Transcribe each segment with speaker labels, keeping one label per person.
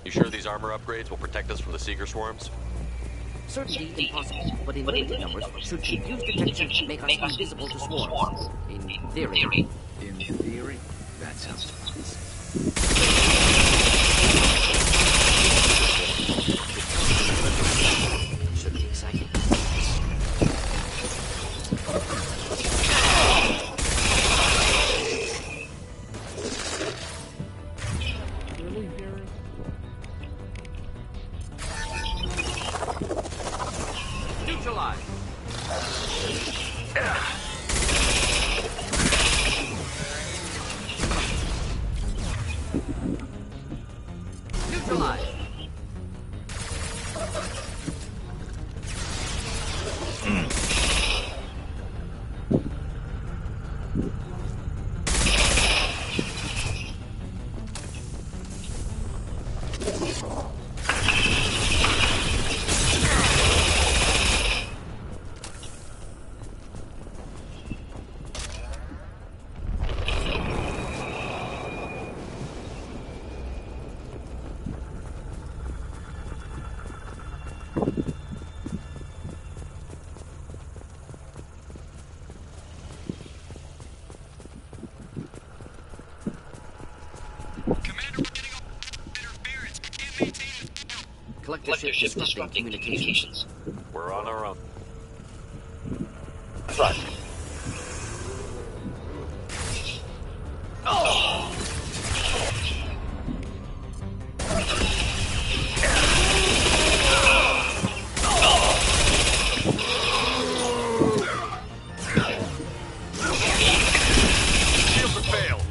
Speaker 1: You sure these armor upgrades will protect us from the Seeker swarms?
Speaker 2: Certainly impossible, but in limited numbers, should confused detection make us invisible to swarms. In theory.
Speaker 3: In theory? That sounds promising.
Speaker 2: Should be exciting.
Speaker 1: Neutralize! Neutralize!
Speaker 2: Collector ship disrupting communications.
Speaker 1: We're on our own.
Speaker 4: Run.
Speaker 1: Shields have failed.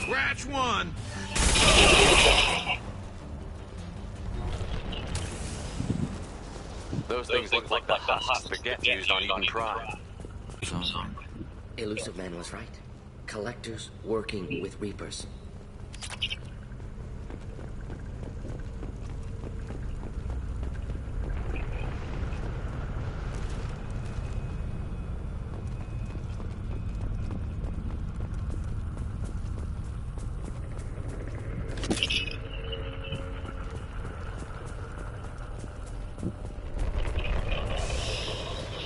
Speaker 3: Scratch one!
Speaker 1: Those things look like the husks that get used on Eden Prime.
Speaker 2: Elusive Man was right. Collectors working with Reapers.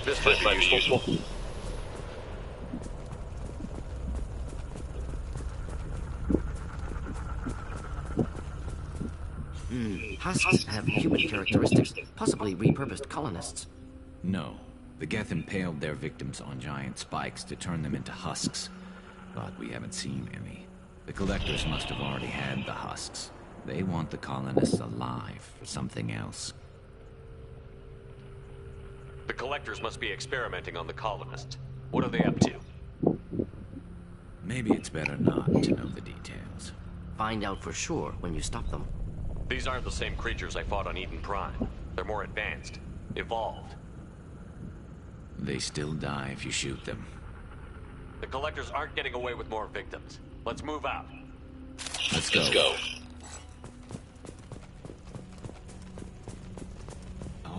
Speaker 1: This might be useful.
Speaker 2: Husks have human characteristics, possibly repurposed colonists.
Speaker 3: No. The Geth impaled their victims on giant spikes to turn them into husks. But we haven't seen any. The collectors must have already had the husks. They want the colonists alive for something else.
Speaker 1: The collectors must be experimenting on the colonists. What are they up to?
Speaker 3: Maybe it's better not to know the details.
Speaker 2: Find out for sure when you stop them.
Speaker 1: These aren't the same creatures I fought on Eden Prime. They're more advanced. Evolved.
Speaker 3: They still die if you shoot them.
Speaker 1: The collectors aren't getting away with more victims. Let's move out.
Speaker 3: Let's go.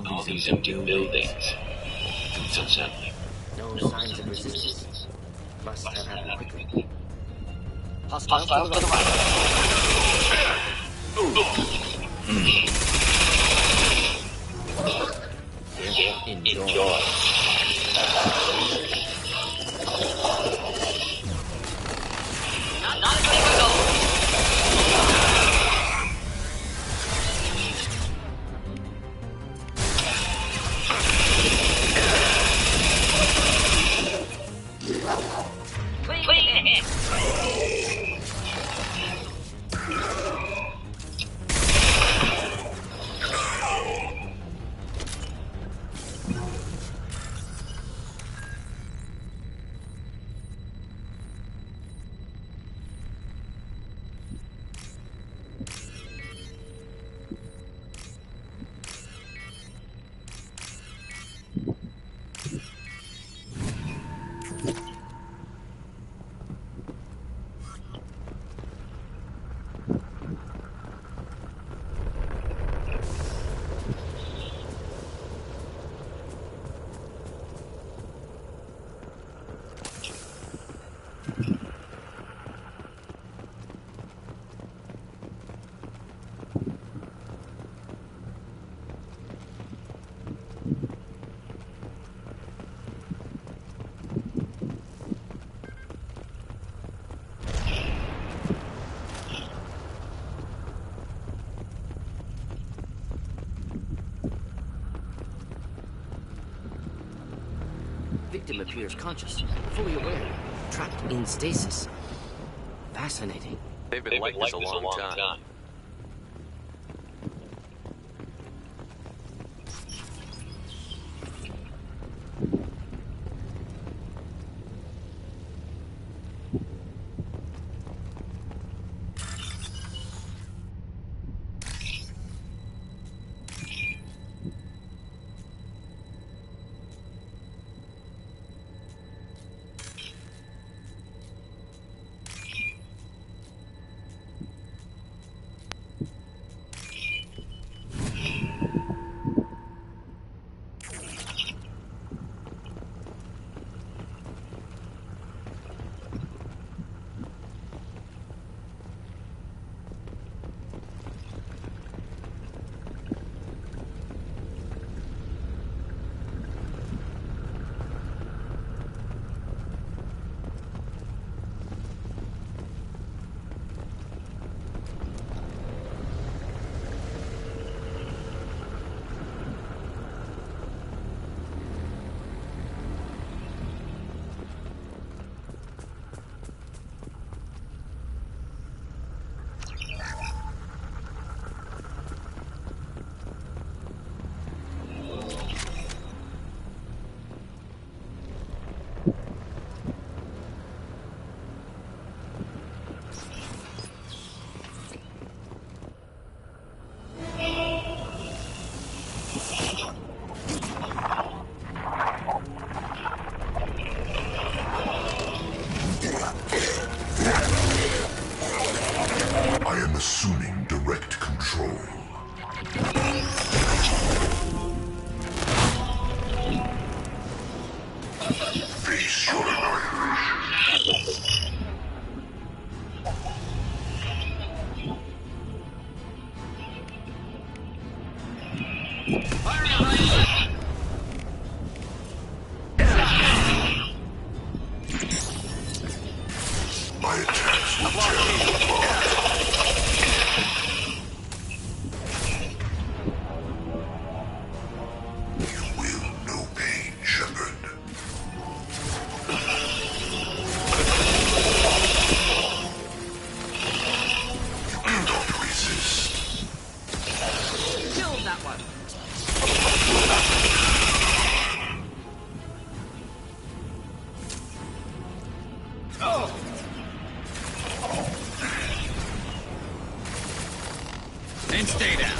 Speaker 4: All these empty buildings.
Speaker 2: No signs of resistance. Must have happened quickly.
Speaker 4: Hostiles to the right. Enjoy. Not a good go. Clean hit.
Speaker 2: victim appears conscious, fully aware, trapped in stasis. Fascinating.
Speaker 1: They've been like this a long time.
Speaker 5: I am assuming direct control. Face your annihilation. My attacks will tear you apart. You will know pain, Shepard. You cannot resist.
Speaker 2: Kill that one!
Speaker 3: And stay down.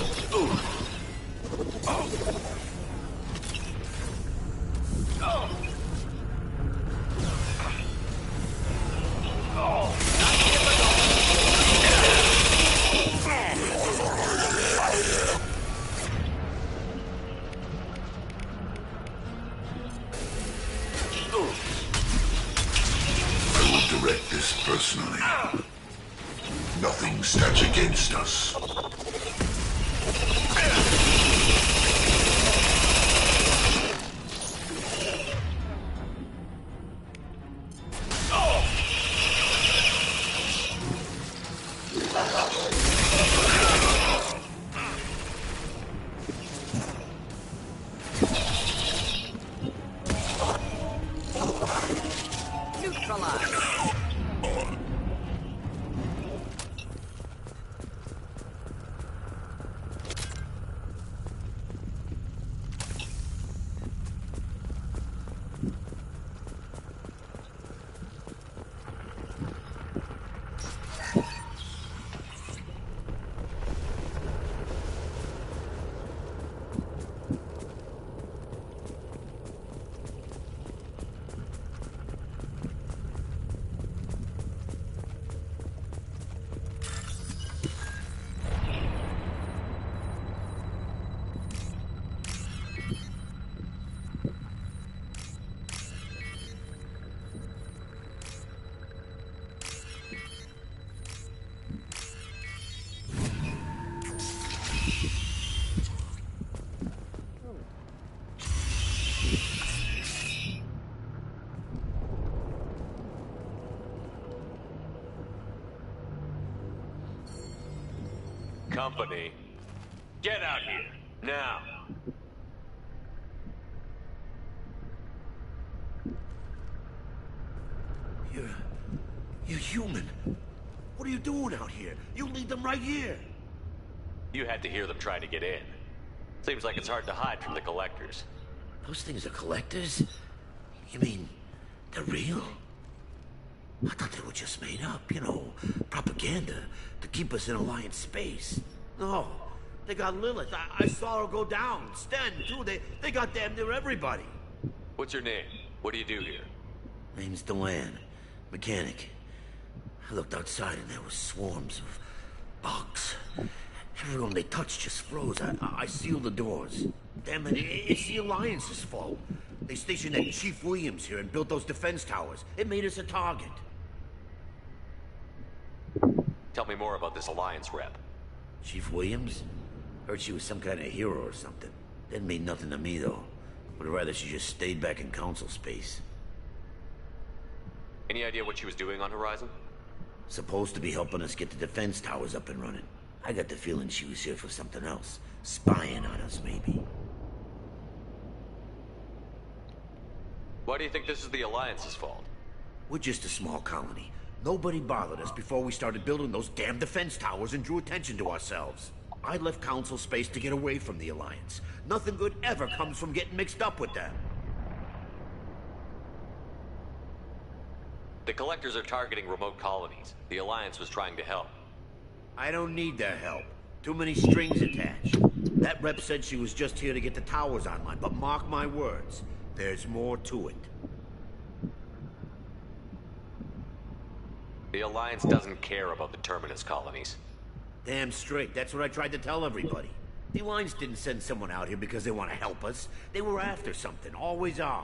Speaker 5: I will direct this personally. Nothing stands against us.
Speaker 2: Neutralize!
Speaker 1: Company, get out here, now!
Speaker 6: human. What are you doing out here? You lead them right here.
Speaker 1: You had to hear them trying to get in. Seems like it's hard to hide from the collectors.
Speaker 6: Those things are collectors? You mean, they're real? I thought they were just made up, you know, propaganda to keep us in Alliance space. No, they got Lilith. I saw her go down. Sten, too. They got damn near everybody.
Speaker 1: What's your name? What do you do here?
Speaker 6: Name's Delan, mechanic. I looked outside and there were swarms of bugs. Everyone they touched just froze. I sealed the doors. Damn it, it's the Alliance's fault. They stationed that Chief Williams here and built those defense towers. It made us a target.
Speaker 1: Tell me more about this Alliance rep.
Speaker 6: Chief Williams? Heard she was some kind of hero or something. Didn't mean nothing to me, though. Would rather she just stayed back in Council space.
Speaker 1: Any idea what she was doing on Horizon?
Speaker 6: Supposed to be helping us get the defense towers up and running. I got the feeling she was here for something else. Spying on us, maybe.
Speaker 1: Why do you think this is the Alliance's fault?
Speaker 6: We're just a small colony. Nobody bothered us before we started building those damn defense towers and drew attention to ourselves. I left Council space to get away from the Alliance. Nothing good ever comes from getting mixed up with them.
Speaker 1: The collectors are targeting remote colonies. The Alliance was trying to help.
Speaker 6: I don't need their help. Too many strings attached. That rep said she was just here to get the towers online, but mark my words, there's more to it.
Speaker 1: The Alliance doesn't care about the Terminus colonies.
Speaker 6: Damn straight, that's what I tried to tell everybody. The Alliance didn't send someone out here because they want to help us. They were after something, always are.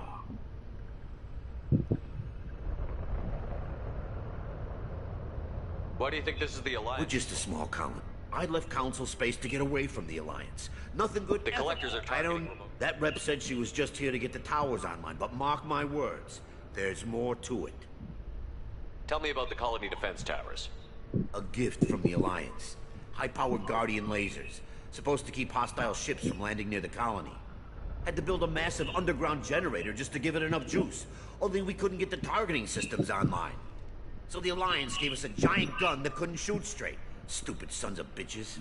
Speaker 1: Why do you think this is the Alliance?
Speaker 6: We're just a small colony. I left Council space to get away from the Alliance. Nothing good
Speaker 1: The
Speaker 6: ever.
Speaker 1: collectors are targeting remote...
Speaker 6: That rep said she was just here to get the towers online, but mark my words, there's more to it.
Speaker 1: Tell me about the colony defense towers.
Speaker 6: A gift from the Alliance. High-powered Guardian lasers. Supposed to keep hostile ships from landing near the colony. Had to build a massive underground generator just to give it enough juice. Only we couldn't get the targeting systems online. So the Alliance gave us a giant gun that couldn't shoot straight. Stupid sons of bitches.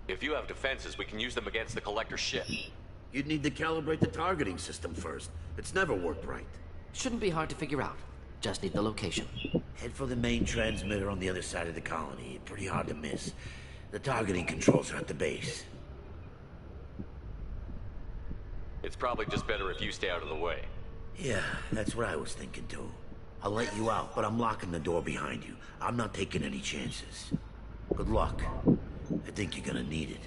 Speaker 1: If you have defenses, we can use them against the Collector ship.
Speaker 6: You'd need to calibrate the targeting system first. It's never worked right.
Speaker 2: Shouldn't be hard to figure out. Just need the location.
Speaker 6: Head for the main transmitter on the other side of the colony. Pretty hard to miss. The targeting controls are at the base.
Speaker 1: It's probably just better if you stay out of the way.
Speaker 6: Yeah, that's what I was thinking too. I'll let you out, but I'm locking the door behind you. I'm not taking any chances. Good luck. I think you're gonna need it.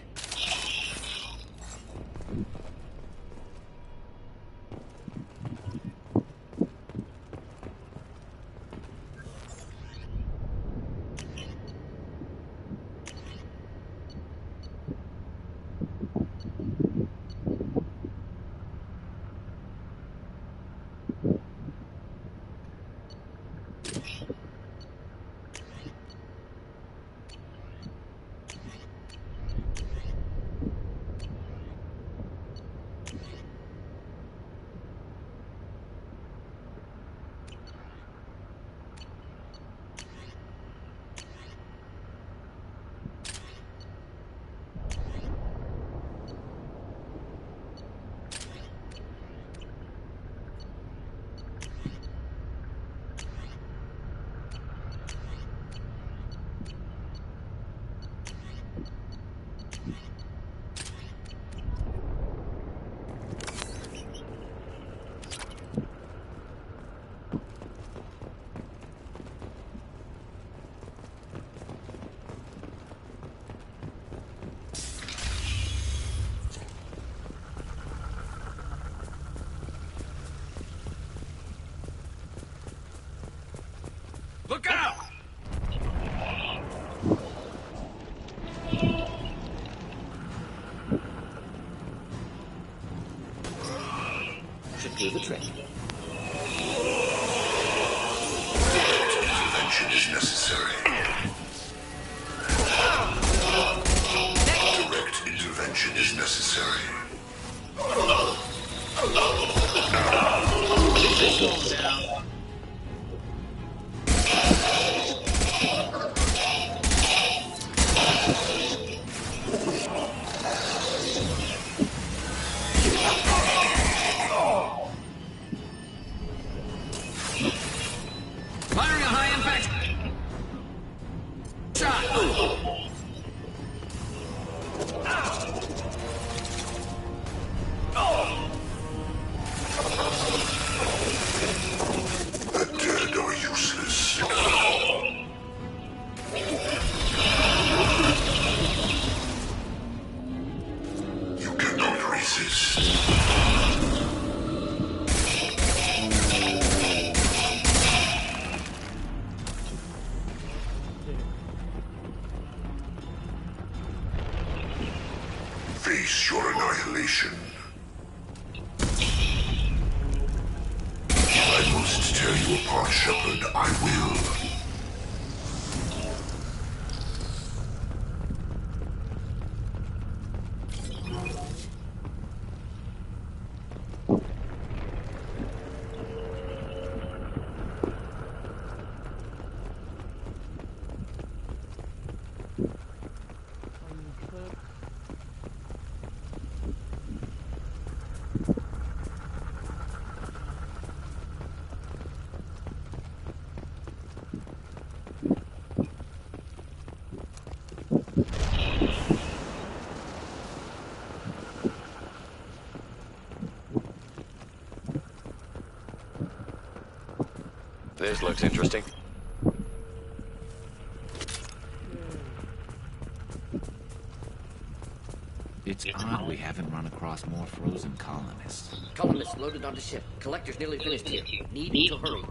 Speaker 1: Look out!
Speaker 2: Should do the trick.
Speaker 5: Intervention is necessary. Direct intervention is necessary.
Speaker 2: This is going down.
Speaker 5: The dead are useless. You cannot resist. Face your annihilation. I must tear you apart, Shepard. I will.
Speaker 1: This looks interesting.
Speaker 3: It's odd we haven't run across more frozen colonists.
Speaker 2: Colonists loaded onto ship. Collector's nearly finished here. Need to hurry.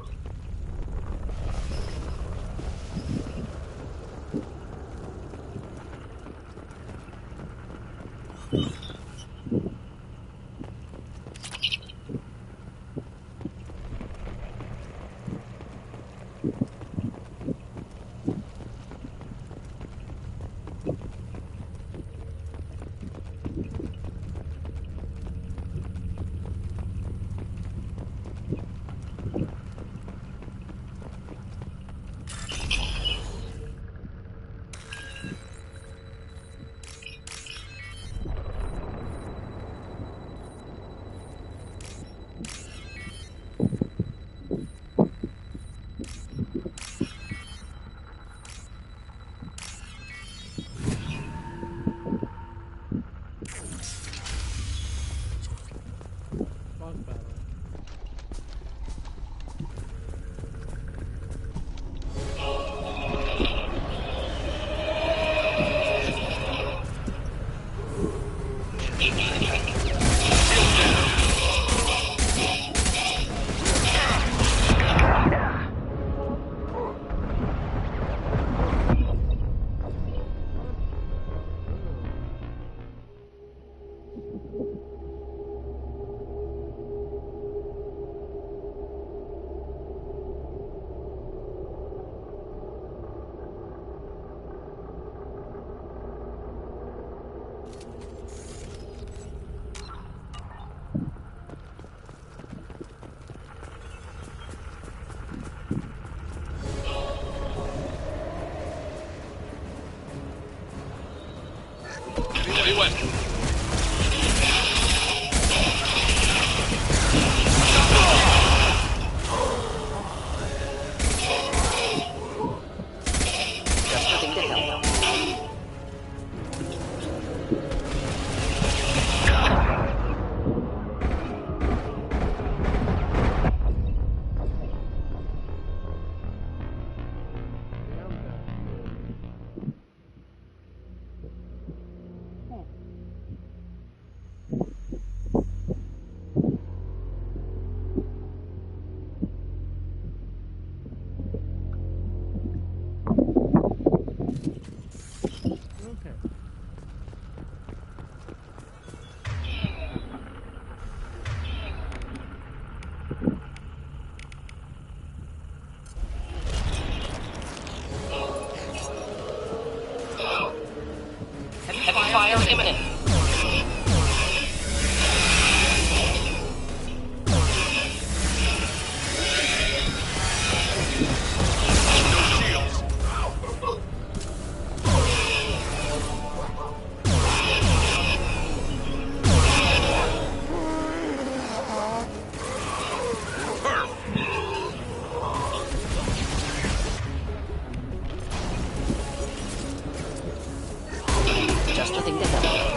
Speaker 4: Fire imminent.
Speaker 2: Just the thing to help.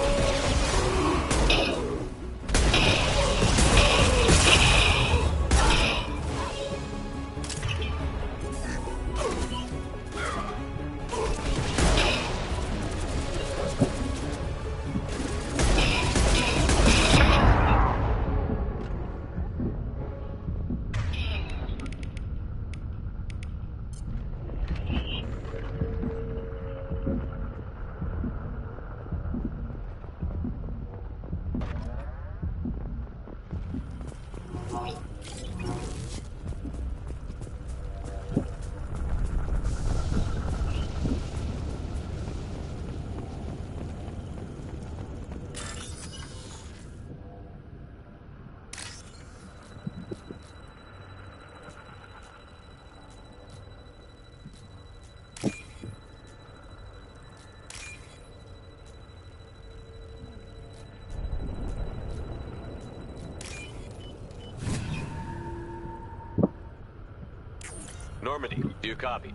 Speaker 1: Normandy, do you copy?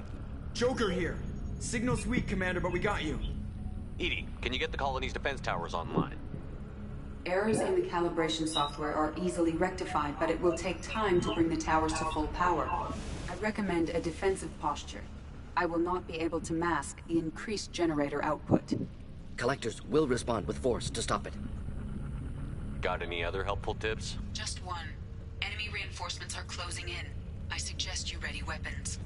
Speaker 7: Joker here. Signal's weak, Commander, but we got you.
Speaker 1: Edie, can you get the colony's defense towers online?
Speaker 8: Errors in the calibration software are easily rectified, but it will take time to bring the towers to full power. I recommend a defensive posture. I will not be able to mask the increased generator output.
Speaker 2: Collectors will respond with force to stop it.
Speaker 1: Got any other helpful tips?
Speaker 8: Just one. Enemy reinforcements are closing in. I suggest you ready weapons.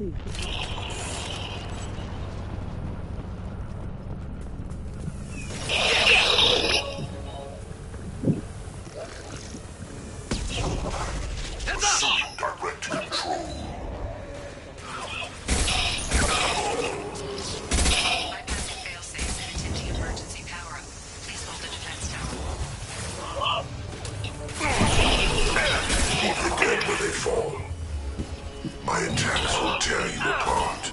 Speaker 5: Direct control.
Speaker 8: Bypassing failsafes and attempting emergency power-up. Please hold the defense tower.
Speaker 5: Leave the dead where they fall. My attacks will tear you apart.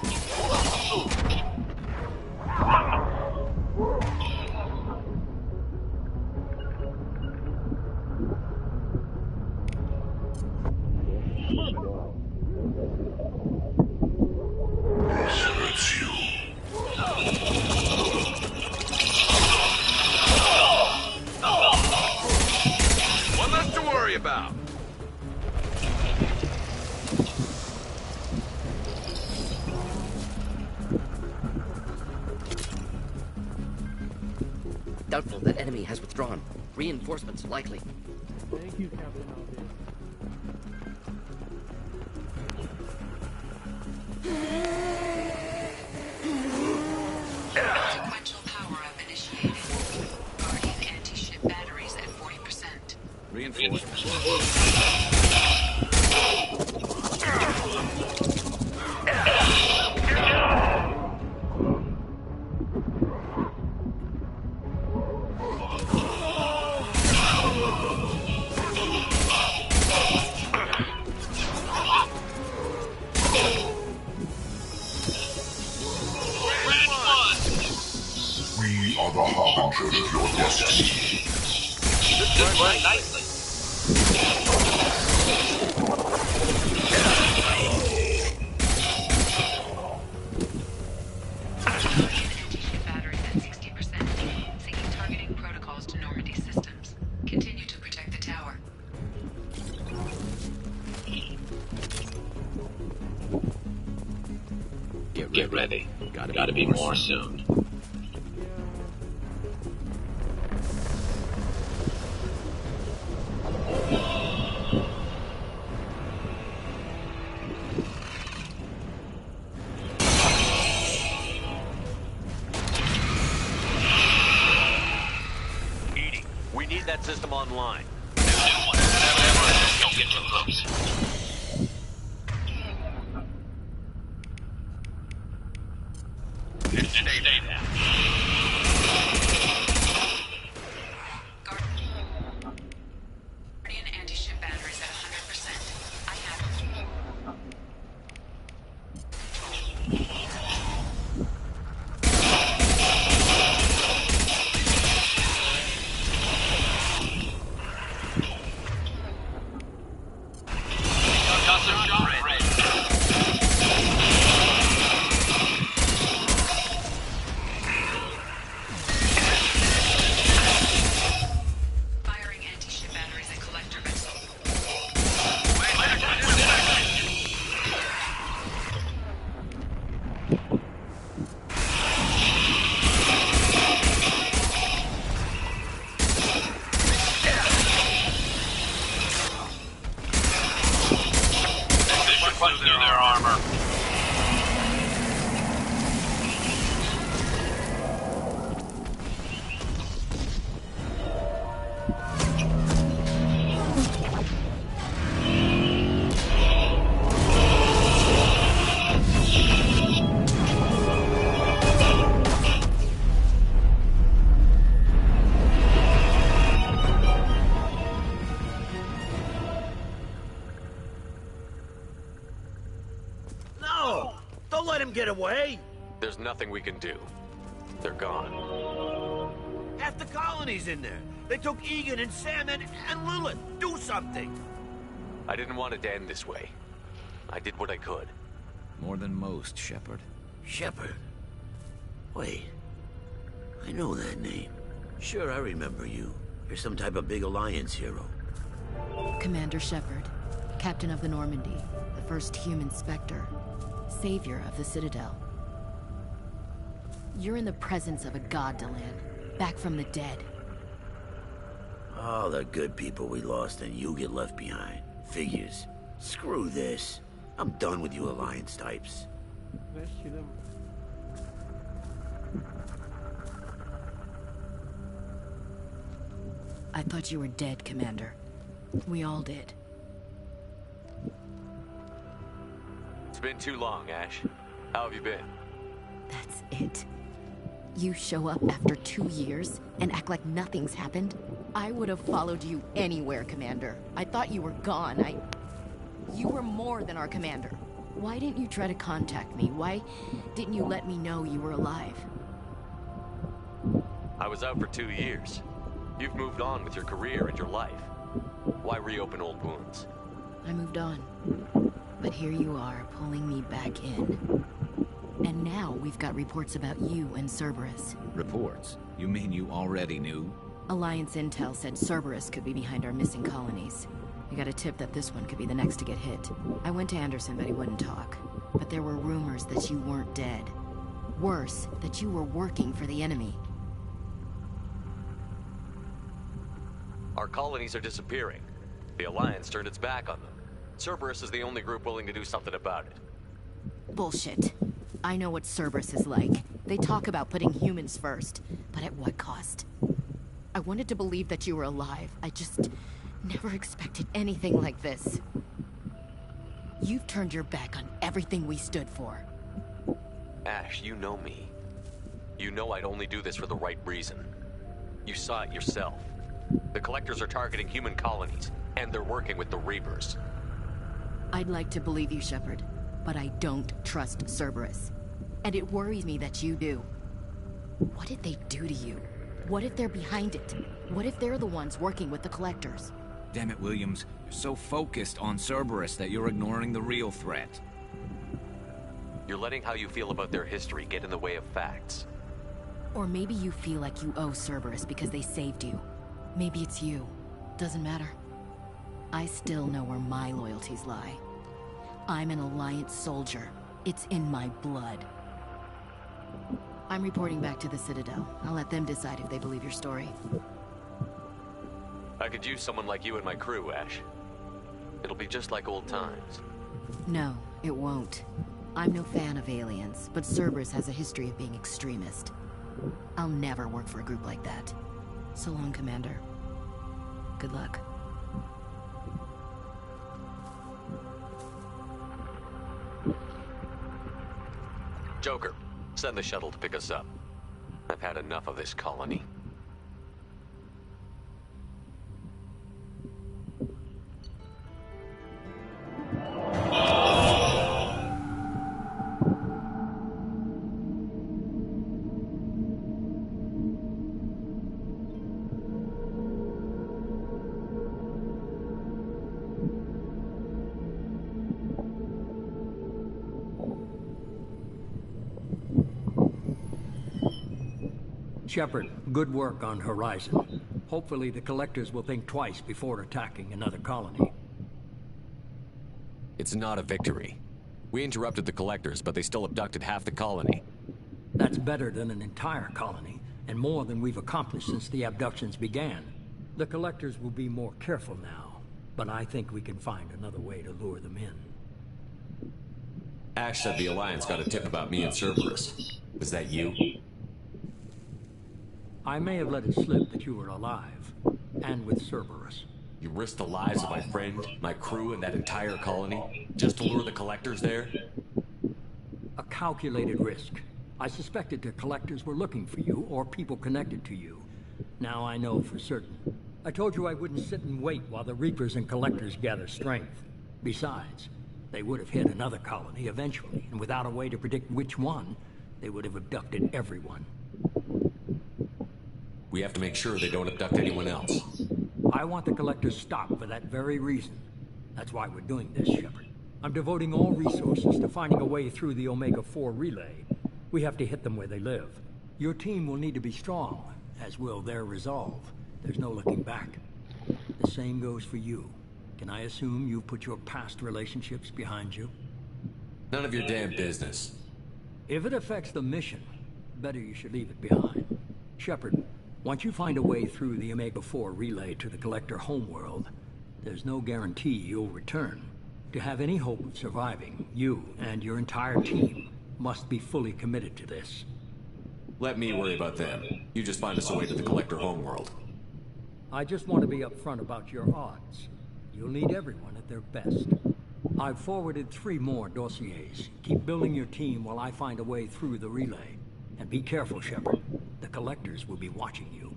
Speaker 5: This hurts you.
Speaker 9: One less to worry about.
Speaker 2: Doubtful that enemy has withdrawn. Reinforcements likely.
Speaker 10: Thank you, Captain Obvious.
Speaker 8: Sequential power-up initiated. Guardian anti-ship batteries at 40%.
Speaker 3: Reinforcements.
Speaker 5: We are the harbinger of your destiny.
Speaker 4: This went nicely.
Speaker 8: Anti-ship batteries at 60%. Syncing targeting protocols to Normandy systems. Continue to protect the tower.
Speaker 4: Get ready. Gotta be more soon.
Speaker 1: Edie, we need that system online.
Speaker 4: Don't get too close. Stay down.
Speaker 8: Guardian anti-ship batteries at 100%. I have them.
Speaker 4: Custom shot ready.
Speaker 6: away?
Speaker 1: There's nothing we can do. They're gone.
Speaker 6: Half the colony's in there. They took Egan and Sam and Lilith. Do something.
Speaker 1: I didn't want it to end this way. I did what I could.
Speaker 3: More than most, Shepard.
Speaker 6: Shepard? Wait. I know that name. Sure, I remember you. You're some type of big Alliance hero.
Speaker 11: Commander Shepard, Captain of the Normandy, the first human Spectre, savior of the Citadel. You're in the presence of a god, Delan, back from the dead.
Speaker 6: All the good people we lost and you get left behind. Figures. Screw this. I'm done with you Alliance types.
Speaker 11: I thought you were dead, Commander. We all did.
Speaker 1: It's been too long, Ash. How have you been?
Speaker 11: That's it. You show up after 2 years and act like nothing's happened? I would have followed you anywhere, Commander. I thought you were gone. You were more than our commander. Why didn't you try to contact me? Why didn't you let me know you were alive?
Speaker 1: I was out for 2 years. You've moved on with your career and your life. Why reopen old wounds?
Speaker 11: I moved on. But here you are, pulling me back in. And now we've got reports about you and Cerberus.
Speaker 3: Reports? You mean you already knew?
Speaker 11: Alliance intel said Cerberus could be behind our missing colonies. We got a tip that this one could be the next to get hit. I went to Anderson, but he wouldn't talk. But there were rumors that you weren't dead. Worse, that you were working for the enemy.
Speaker 1: Our colonies are disappearing. The Alliance turned its back on them. Cerberus is the only group willing to do something about it.
Speaker 11: Bullshit. I know what Cerberus is like. They talk about putting humans first, but at what cost? I wanted to believe that you were alive. I just never expected anything like this. You've turned your back on everything we stood for.
Speaker 1: Ash, you know me. You know I'd only do this for the right reason. You saw it yourself. The Collectors are targeting human colonies, and they're working with the Reapers.
Speaker 11: I'd like to believe you, Shepard, but I don't trust Cerberus. And it worries me that you do. What did they do to you? What if they're behind it? What if they're the ones working with the Collectors?
Speaker 3: Damn it, Williams. You're so focused on Cerberus that you're ignoring the real threat.
Speaker 1: You're letting how you feel about their history get in the way of facts.
Speaker 11: Or maybe you feel like you owe Cerberus because they saved you. Maybe it's you. Doesn't matter. I still know where my loyalties lie. I'm an Alliance soldier. It's in my blood. I'm reporting back to the Citadel. I'll let them decide if they believe your story.
Speaker 1: I could use someone like you in my crew, Ash. It'll be just like old times.
Speaker 11: No, it won't. I'm no fan of aliens, but Cerberus has a history of being extremist. I'll never work for a group like that. So long, Commander. Good luck.
Speaker 1: Joker, send the shuttle to pick us up. I've had enough of this colony.
Speaker 12: Shepard, good work on Horizon. Hopefully the Collectors will think twice before attacking another colony.
Speaker 13: It's not a victory. We interrupted the Collectors, but they still abducted half the colony.
Speaker 12: That's better than an entire colony, and more than we've accomplished since the abductions began. The Collectors will be more careful now, but I think we can find another way to lure them in.
Speaker 13: Ash said the Alliance got a tip about me and Cerberus. Was that you?
Speaker 12: I may have let it slip that you were alive, and with Cerberus.
Speaker 13: You risked the lives of my friend, my crew, and that entire colony, just to lure the Collectors there?
Speaker 12: A calculated risk. I suspected the Collectors were looking for you, or people connected to you. Now I know for certain. I told you I wouldn't sit and wait while the Reapers and Collectors gather strength. Besides, They would have hit another colony eventually, and without a way to predict which one, they would have abducted everyone.
Speaker 13: We have to make sure they don't abduct anyone else.
Speaker 12: I want the Collectors stopped for that very reason. That's why we're doing this, Shepard. I'm devoting all resources to finding a way through the Omega-4 relay. We have to hit them where they live. Your team will need to be strong, as will their resolve. There's no looking back. The same goes for you. Can I assume you've put your past relationships behind you?
Speaker 13: None of your damn business.
Speaker 12: If it affects the mission, better you should leave it behind. Shepard, once you find a way through the Omega-4 relay to the Collector homeworld, there's no guarantee you'll return. To have any hope of surviving, you and your entire team must be fully committed to this.
Speaker 13: Let me worry about them. You just find us a way to the Collector homeworld.
Speaker 12: I just want to be upfront about your odds. You'll need everyone at their best. I've forwarded 3 more dossiers. Keep building your team while I find a way through the relay. And be careful, Shepard. The Collectors will be watching you.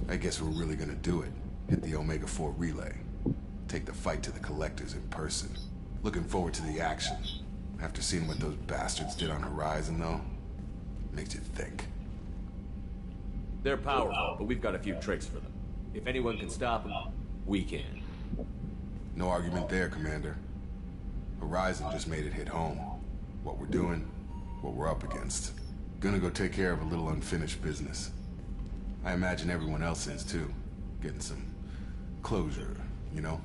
Speaker 5: I guess we're really gonna do it. Hit the Omega-4 relay. Take the fight to the Collectors in person. Looking forward to the action. After seeing what those bastards did on Horizon, though, makes you think.
Speaker 13: They're powerful, but we've got a few tricks for them. If anyone can stop them, we can.
Speaker 5: No argument there, Commander. Horizon just made it hit home. What we're doing, what we're up against. Gonna go take care of a little unfinished business. I imagine everyone else is too. Getting some closure, you know?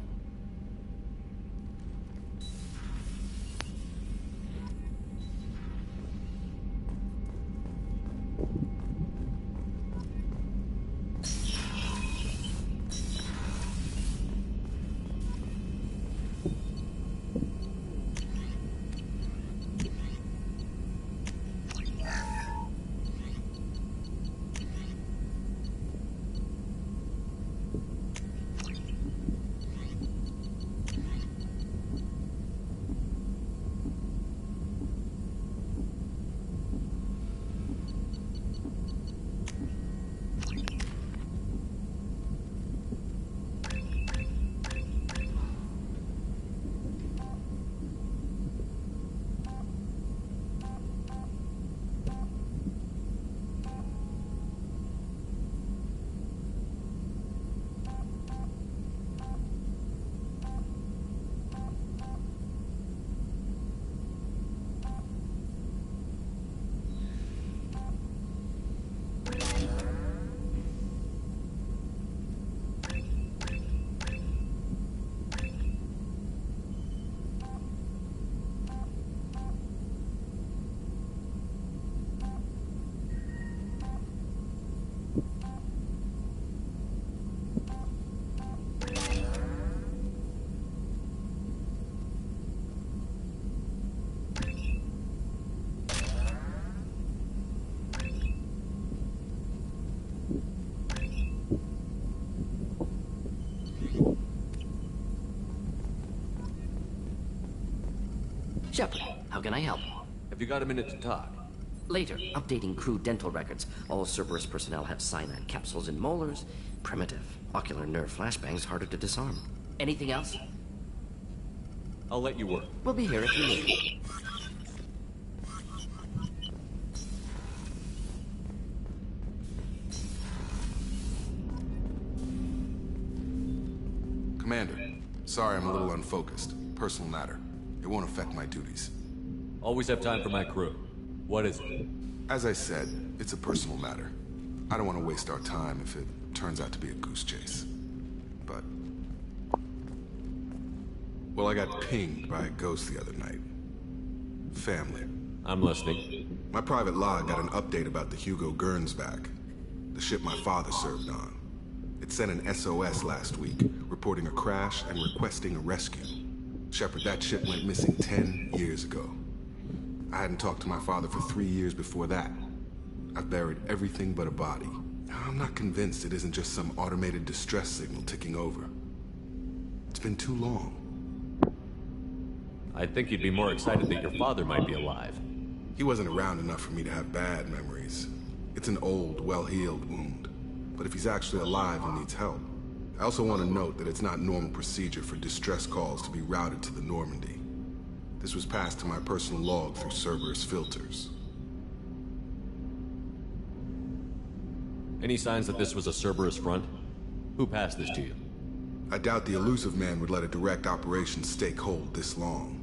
Speaker 2: Shepard, how can I help?
Speaker 13: Have you got a minute to talk?
Speaker 2: Later, updating crew dental records. All Cerberus personnel have cyanide capsules in molars. Primitive. Ocular nerve flashbangs harder to disarm. Anything else?
Speaker 13: I'll let you work.
Speaker 2: We'll be here if you need.
Speaker 5: Commander, sorry I'm a little unfocused. Personal matter. It won't affect my duties.
Speaker 13: Always have time for my crew. What is it?
Speaker 5: As I said, it's a personal matter. I don't want to waste our time if it turns out to be a goose chase. But... well, I got pinged by a ghost the other night. Family.
Speaker 13: I'm listening.
Speaker 5: My private log got an update about the Hugo Gernsback, the ship my father served on. It sent an SOS last week, reporting a crash and requesting a rescue. Shepard, that ship went missing 10 years ago. I hadn't talked to my father for 3 years before that. I've buried everything but a body. I'm not convinced it isn't just some automated distress signal ticking over. It's been too long.
Speaker 13: I think you'd be more excited that your father might be alive.
Speaker 5: He wasn't around enough for me to have bad memories. It's an old, well-healed wound. But if he's actually alive and needs help, I also want to note that it's not normal procedure for distress calls to be routed to the Normandy. This was passed to my personal log through Cerberus filters.
Speaker 1: Any signs that this was a Cerberus front? Who passed this to you?
Speaker 5: I doubt the elusive man would let a direct operation stake hold this long.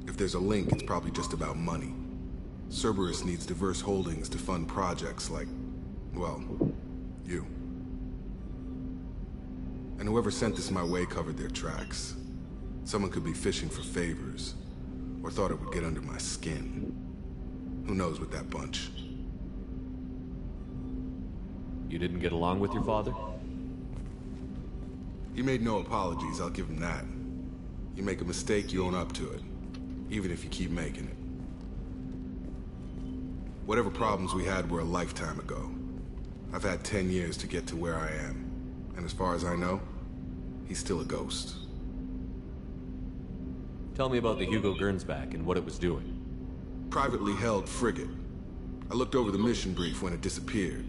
Speaker 5: If there's a link, it's probably just about money. Cerberus needs diverse holdings to fund projects like, well, you. And whoever sent this my way covered their tracks. Someone could be fishing for favors, or thought it would get under my skin. Who knows with that bunch?
Speaker 1: You didn't get along with your father?
Speaker 5: He made no apologies, I'll give him that. You make a mistake, you own up to it. Even if you keep making it. Whatever problems we had were a lifetime ago. I've had 10 years to get to where I am. And as far as I know, he's still a ghost.
Speaker 1: Tell me about the Hugo Gernsback and what it was doing.
Speaker 5: Privately held frigate. I looked over the mission brief when it disappeared.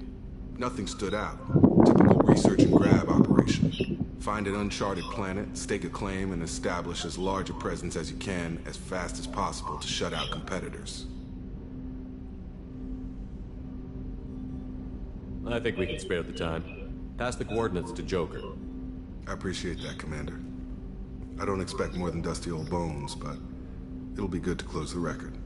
Speaker 5: Nothing stood out. Typical research and grab operation. Find an uncharted planet, stake a claim, and establish as large a presence as you can as fast as possible to shut out competitors.
Speaker 1: I think we can spare the time. Pass the coordinates to Joker.
Speaker 5: I appreciate that, Commander. I don't expect more than dusty old bones, but it'll be good to close the record.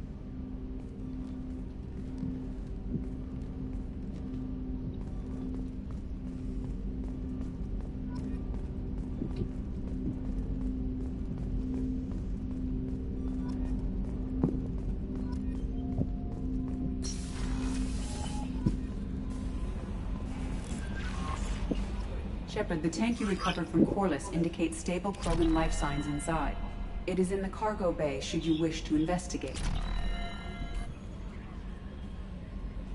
Speaker 8: Shepard, the tank you recovered from Corliss indicates stable Krogan life signs inside. It is in the cargo bay should you wish to investigate.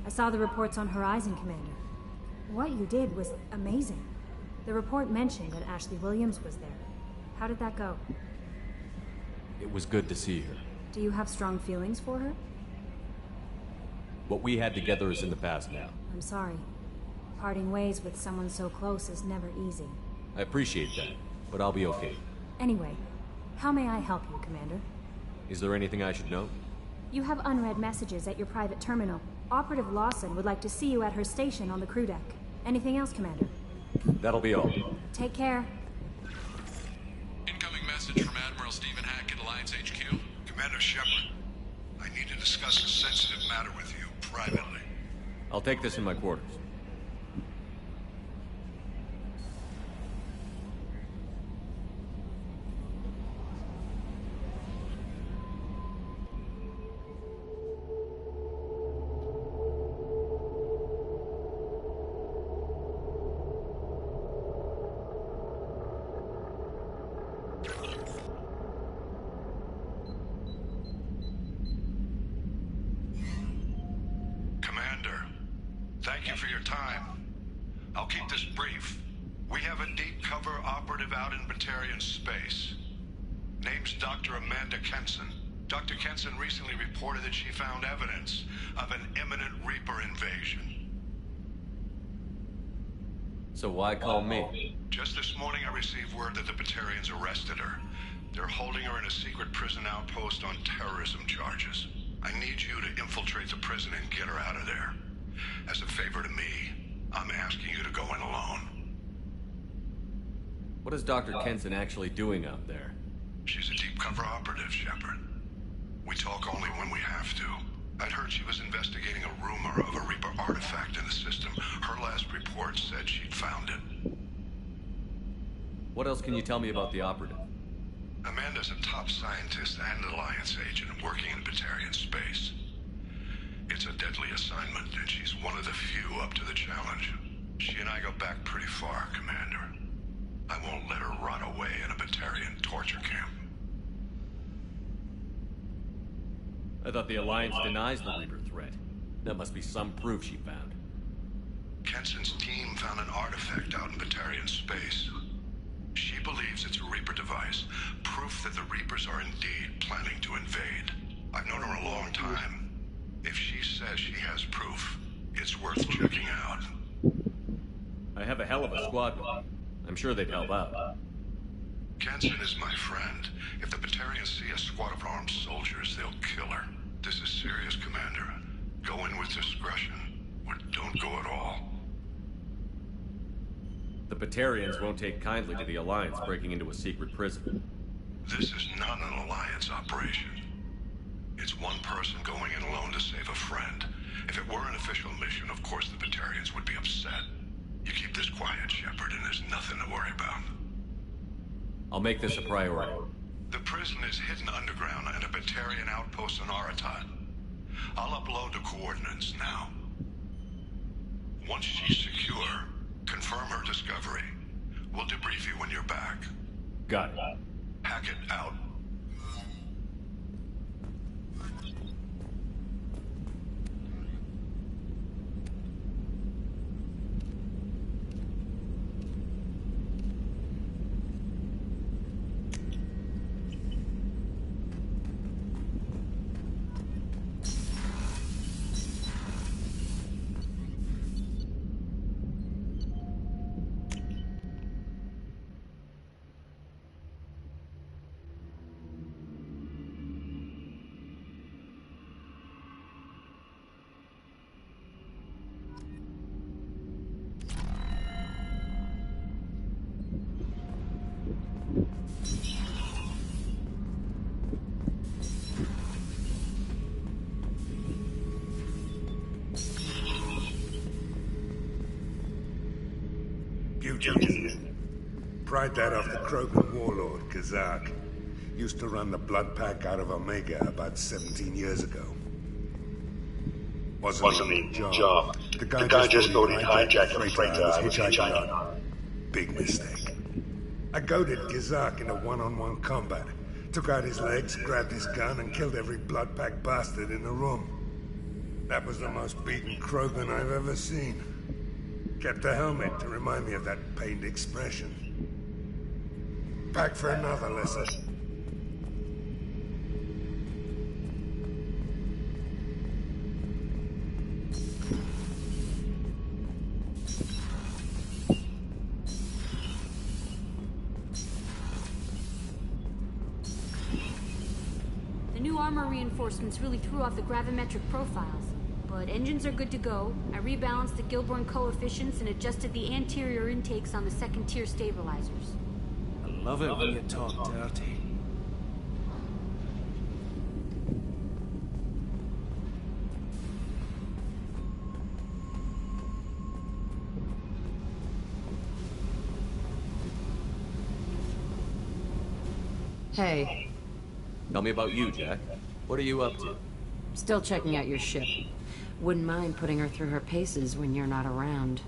Speaker 14: I saw the reports on Horizon, Commander. What you did was amazing. The report mentioned that Ashley Williams was there. How did that go?
Speaker 1: It was good to see her.
Speaker 14: Do you have strong feelings for her?
Speaker 1: What we had together is in the past now.
Speaker 14: I'm sorry. Parting ways with someone so close is never easy.
Speaker 1: I appreciate that, but I'll be okay.
Speaker 14: Anyway, how may I help you, Commander?
Speaker 1: Is there anything I should know?
Speaker 14: You have unread messages at your private terminal. Operative Lawson would like to see you at her station on the crew deck. Anything else, Commander?
Speaker 1: That'll be all.
Speaker 14: Take care.
Speaker 15: Incoming message from Admiral Stephen Hack at Alliance HQ.
Speaker 16: Commander Shepard, I need to discuss a sensitive matter with you privately.
Speaker 1: I'll take this in my quarters.
Speaker 16: Thank you for your time. I'll keep this brief. We have a deep cover operative out in Batarian space. Name's Dr. Amanda Kenson. Dr. Kenson recently reported that she found evidence of an imminent Reaper invasion.
Speaker 1: So why call me?
Speaker 16: Just this morning I received word that the Batarians arrested her. They're holding her in a secret prison outpost on terrorism charges. I need you to infiltrate the prison and get her out of there. As a favor to me, I'm asking you to go in alone.
Speaker 1: What is Dr. Kenson actually doing out there?
Speaker 16: She's a deep cover operative, Shepard. We talk only when we have to. I'd heard she was investigating a rumor of a Reaper artifact in the system. Her last report said she'd found it.
Speaker 1: What else can you tell me about the operative?
Speaker 16: Amanda's a top scientist and Alliance agent working in Batarian space. It's a deadly assignment, and she's one of the few up to the challenge. She and I go back pretty far, Commander. I won't let her rot away in a Batarian torture camp.
Speaker 1: I thought the Alliance denies the Reaper threat. That must be some proof she found.
Speaker 16: Kenson's team found an artifact out in Batarian space. She believes it's a Reaper device, proof that the Reapers are indeed planning to invade. I've known her a long time. If she says she has proof, It's worth checking out.
Speaker 13: I have a hell of a squad with me. I'm sure they'd help out.
Speaker 16: Kenson is my friend. If the Batarians see a squad of armed soldiers, they'll kill her. This is serious, Commander. Go in with discretion, or don't go at all.
Speaker 13: The Batarians won't take kindly to the Alliance breaking into a secret prison.
Speaker 16: This is not an Alliance operation. It's one person going in alone to save a friend. If it were an official mission, of course the Batarians would be upset. You keep this quiet, Shepard, and there's nothing to worry about.
Speaker 13: I'll make this a priority.
Speaker 16: The prison is hidden underground at a Batarian outpost on Aratat. I'll upload the coordinates now. Once she's secure, confirm her discovery. We'll debrief you when you're back.
Speaker 13: Got it.
Speaker 16: Hackett out.
Speaker 17: Pried that off the Krogan warlord, Kazak. Used to run the blood pack out of Omega about 17 years ago. Wasn't an easy job. The guy just thought he'd hijack a freighter I was hitchhiking on. Big mistake. I goaded Kazak into one-on-one combat. Took out his legs, grabbed his gun, and killed every blood pack bastard in the room. That was the most beaten Krogan I've ever seen. Kept a helmet to remind me of that pained expression. Back for another lesson.
Speaker 14: The new armor reinforcements really threw off the gravimetric profiles. But engines are good to go. I rebalanced the Gilborn coefficients and adjusted the anterior intakes on the second-tier stabilizers.
Speaker 10: I love it when you talk dirty.
Speaker 11: Hey.
Speaker 13: Tell me about you, Jack. What are you up to?
Speaker 11: Still checking out your ship. Wouldn't mind putting her through her paces when you're not around.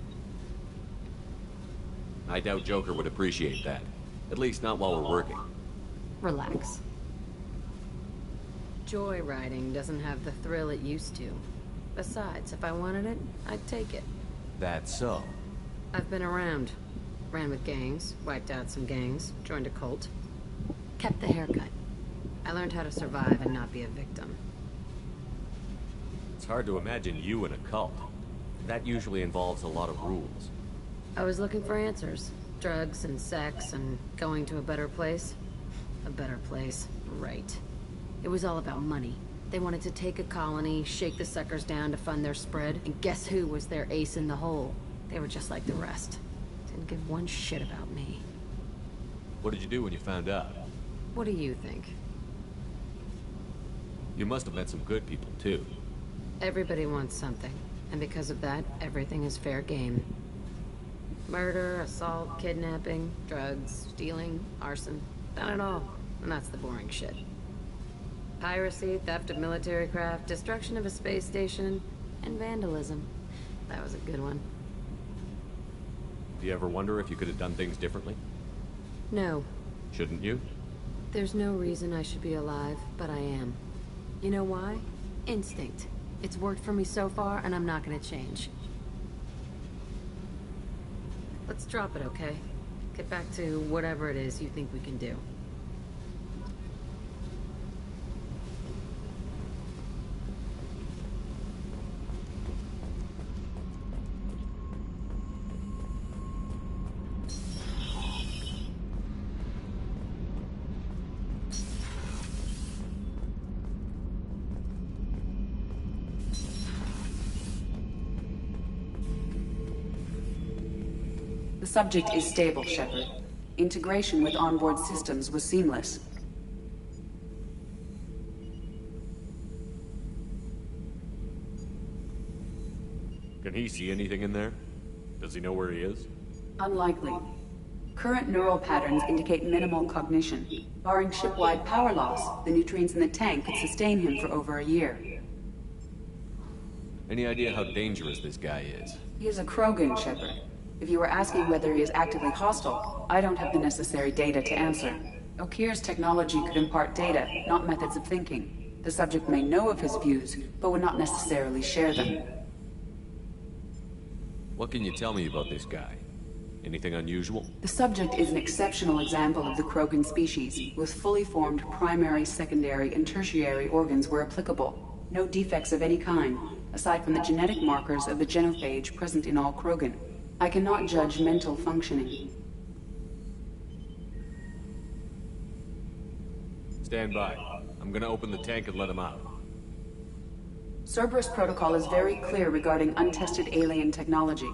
Speaker 13: I doubt Joker would appreciate that. At least not while we're working.
Speaker 11: Relax. Joyriding doesn't have the thrill it used to. Besides, if I wanted it, I'd take it.
Speaker 13: That's so.
Speaker 11: I've been around. Ran with gangs, wiped out some gangs, joined a cult. Kept the haircut. I learned how to survive and not be a victim.
Speaker 13: It's hard to imagine you in a cult. That usually involves a lot of rules.
Speaker 11: I was looking for answers. Drugs and sex and going to a better place. A better place, right. It was all about money. They wanted to take a colony, shake the suckers down to fund their spread, and guess who was their ace in the hole? They were just like the rest. Didn't give one shit about me.
Speaker 13: What did you do when you found out?
Speaker 11: What do you think?
Speaker 13: You must have met some good people, too.
Speaker 11: Everybody wants something, and because of that, everything is fair game. Murder, assault, kidnapping, drugs, stealing, arson. Done it all, and that's the boring shit. Piracy, theft of military craft, destruction of a space station, and vandalism. That was a good one.
Speaker 13: Do you ever wonder if you could have done things differently?
Speaker 11: No.
Speaker 13: Shouldn't you?
Speaker 11: There's no reason I should be alive, but I am. You know why? Instinct. It's worked for me so far, and I'm not gonna change. Let's drop it, okay? Get back to whatever it is you think we can do.
Speaker 8: subject is stable, Shepard. Integration with onboard systems was seamless.
Speaker 13: Can he see anything in there? Does he know where he is?
Speaker 8: Unlikely. Current neural patterns indicate minimal cognition. Barring ship-wide power loss, the nutrients in the tank could sustain him for over a year.
Speaker 13: Any idea how dangerous this guy is?
Speaker 8: He is a Krogan, Shepard. If you were asking whether he is actively hostile, I don't have the necessary data to answer. Okeer's technology could impart data, not methods of thinking. The subject may know of his views, but would not necessarily share them.
Speaker 13: What can you tell me about this guy? Anything unusual?
Speaker 8: The subject is an exceptional example of the Krogan species, with fully formed primary, secondary, and tertiary organs where applicable. No defects of any kind, aside from the genetic markers of the genophage present in all Krogan. I cannot judge mental functioning.
Speaker 13: Stand by. I'm gonna open the tank and let him out.
Speaker 8: Cerberus protocol is very clear regarding untested alien technology.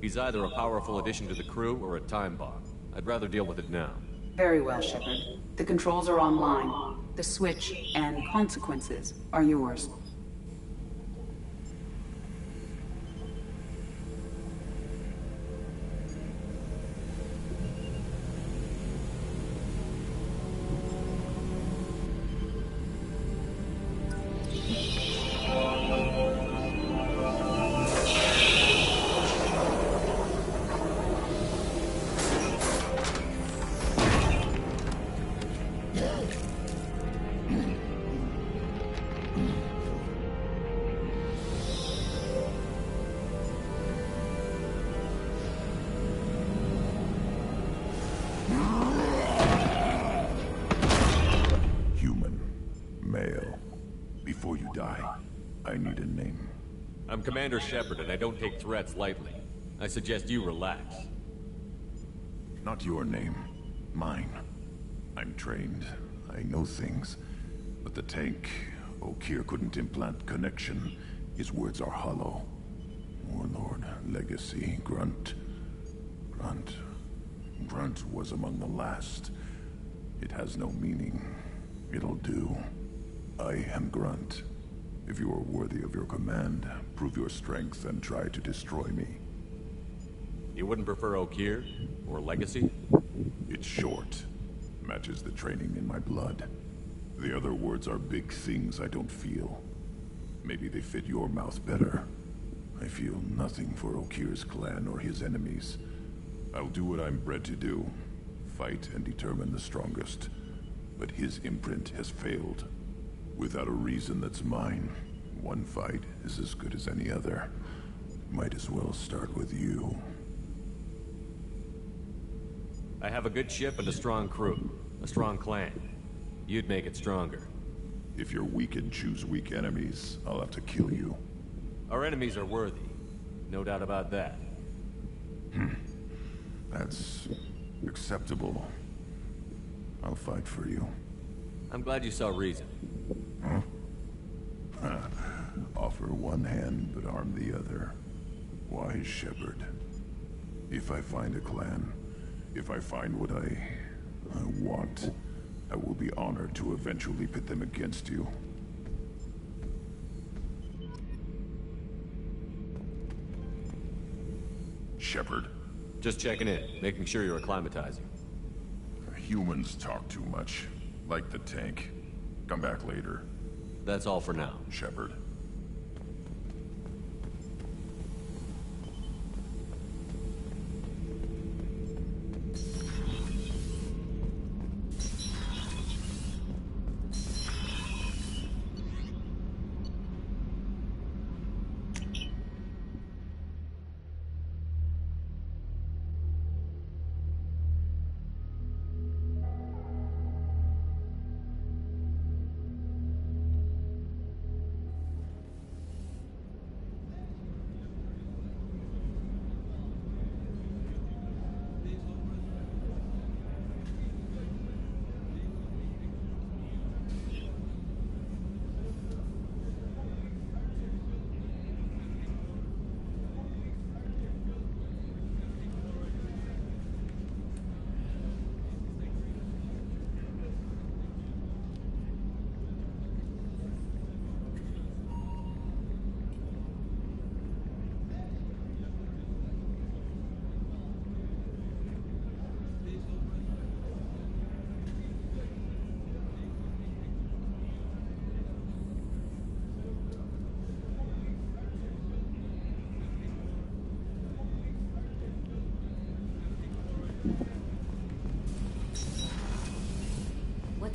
Speaker 13: He's either a powerful addition to the crew or a time bomb. I'd rather deal with it now.
Speaker 8: Very well, Shepard. The controls are online. The switch and consequences are yours.
Speaker 13: I'm Commander Shepard, and I don't take threats lightly. I suggest you relax.
Speaker 18: Not your name. Mine. I'm trained. I know things. But the tank, Okeer couldn't implant connection. His words are hollow. Warlord, Legacy, Grunt. Grunt was among the last. It has no meaning. It'll do. I am Grunt. If you are worthy of your command, prove your strength and try to destroy me.
Speaker 13: You wouldn't prefer Okeer? Or Legacy?
Speaker 18: It's short. Matches the training in my blood. The other words are big things I don't feel. Maybe they fit your mouth better. I feel nothing for Okeer's clan or his enemies. I'll do what I'm bred to do. Fight and determine the strongest. But his imprint has failed. Without a reason that's mine, one fight is as good as any other. Might as well start with you.
Speaker 13: I have a good ship and a strong crew. A strong clan. You'd make it stronger.
Speaker 18: If you're weak and choose weak enemies, I'll have to kill you.
Speaker 13: Our enemies are worthy. No doubt about that.
Speaker 18: That's acceptable. I'll fight for you.
Speaker 13: I'm glad you saw reason.
Speaker 18: Huh? Offer one hand, but arm the other. Wise Shepard. If I find a clan, if I find what I want, I will be honored to eventually pit them against you. Shepard.
Speaker 13: Just checking in, making sure you're acclimatizing.
Speaker 18: Humans talk too much. Like the tank. Come back later.
Speaker 13: That's all for now.
Speaker 18: Shepard.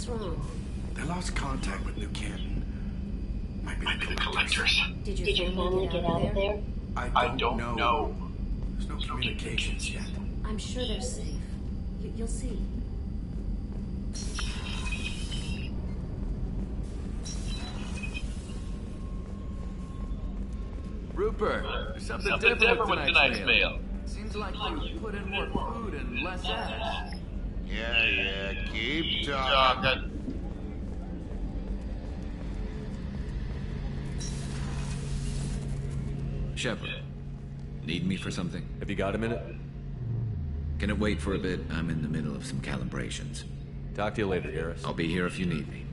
Speaker 14: What's wrong?
Speaker 7: They lost contact with New Canton. Might be the collectors.
Speaker 14: Did your family get out of there?
Speaker 7: I don't know. There's no communications yet.
Speaker 14: I'm sure they're safe. You'll see.
Speaker 9: Rupert, there's something different with tonight's meal. Seems like you put in more food and less ash.
Speaker 16: Yeah, keep talking.
Speaker 3: Shepard, need me for something?
Speaker 13: Have you got a minute?
Speaker 3: Can it wait for a bit? I'm in the middle of some calibrations.
Speaker 13: Talk to you later, Garrus.
Speaker 3: I'll be here if you need me.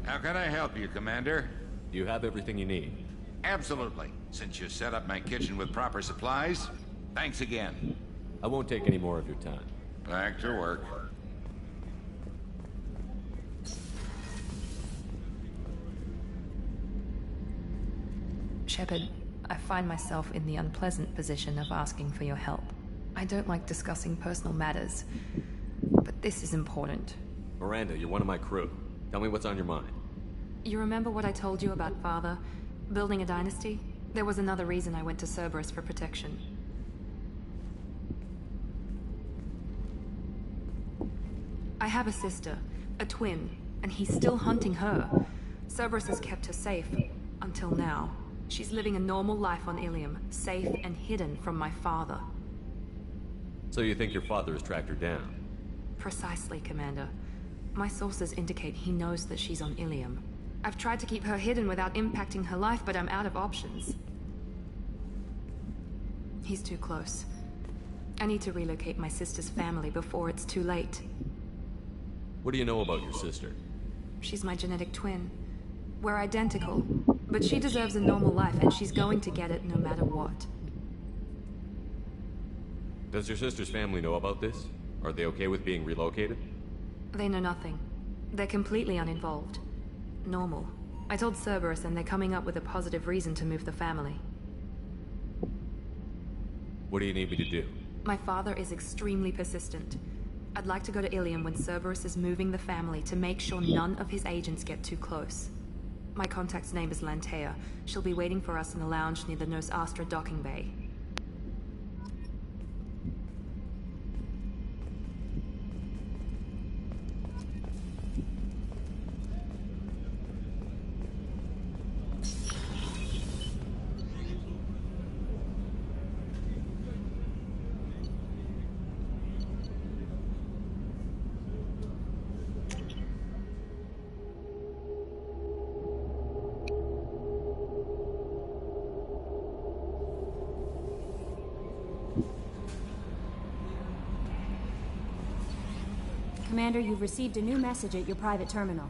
Speaker 19: How can I help you, Commander?
Speaker 13: Do you have everything you need?
Speaker 19: Absolutely. Since you set up my kitchen with proper supplies, thanks again.
Speaker 13: I won't take any more of your time.
Speaker 19: Back to work.
Speaker 20: Shepard, I find myself in the unpleasant position of asking for your help. I don't like discussing personal matters, but this is important.
Speaker 13: Miranda, you're one of my crew. Tell me what's on your mind.
Speaker 20: You remember what I told you about Father? Building a dynasty? There was another reason I went to Cerberus for protection. I have a sister, a twin, and he's still hunting her. Cerberus has kept her safe, until now. She's living a normal life on Ilium, safe and hidden from my father.
Speaker 13: So you think your father has tracked her down?
Speaker 20: Precisely, Commander. My sources indicate he knows that she's on Ilium. I've tried to keep her hidden without impacting her life, but I'm out of options. He's too close. I need to relocate my sister's family before it's too late.
Speaker 13: What do you know about your sister?
Speaker 20: She's my genetic twin. We're identical, but she deserves a normal life, and she's going to get it no matter what.
Speaker 13: Does your sister's family know about this? Are they okay with being relocated?
Speaker 20: They know nothing. They're completely uninvolved. Normal. I told Cerberus, and they're coming up with a positive reason to move the family.
Speaker 13: What do you need me to do?
Speaker 20: My father is extremely persistent. I'd like to go to Ilium when Cerberus is moving the family to make sure none of his agents get too close. My contact's name is Lantea. She'll be waiting for us in a lounge near the Nos Astra docking bay.
Speaker 14: Commander, you've received a new message at your private terminal.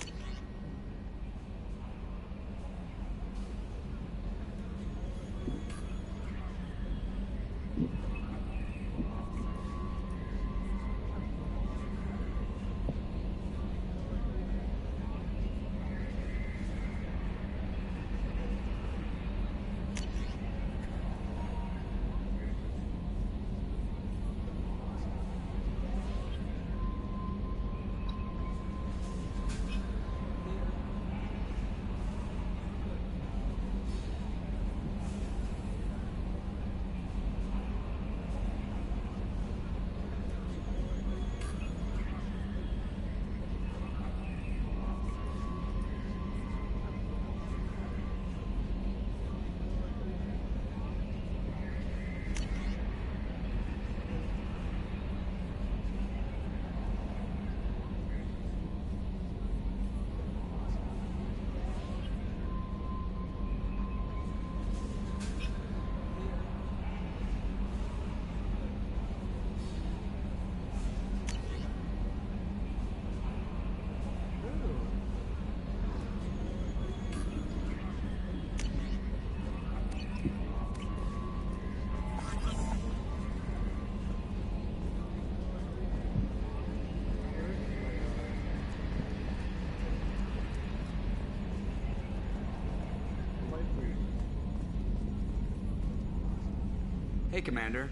Speaker 7: Hey, Commander.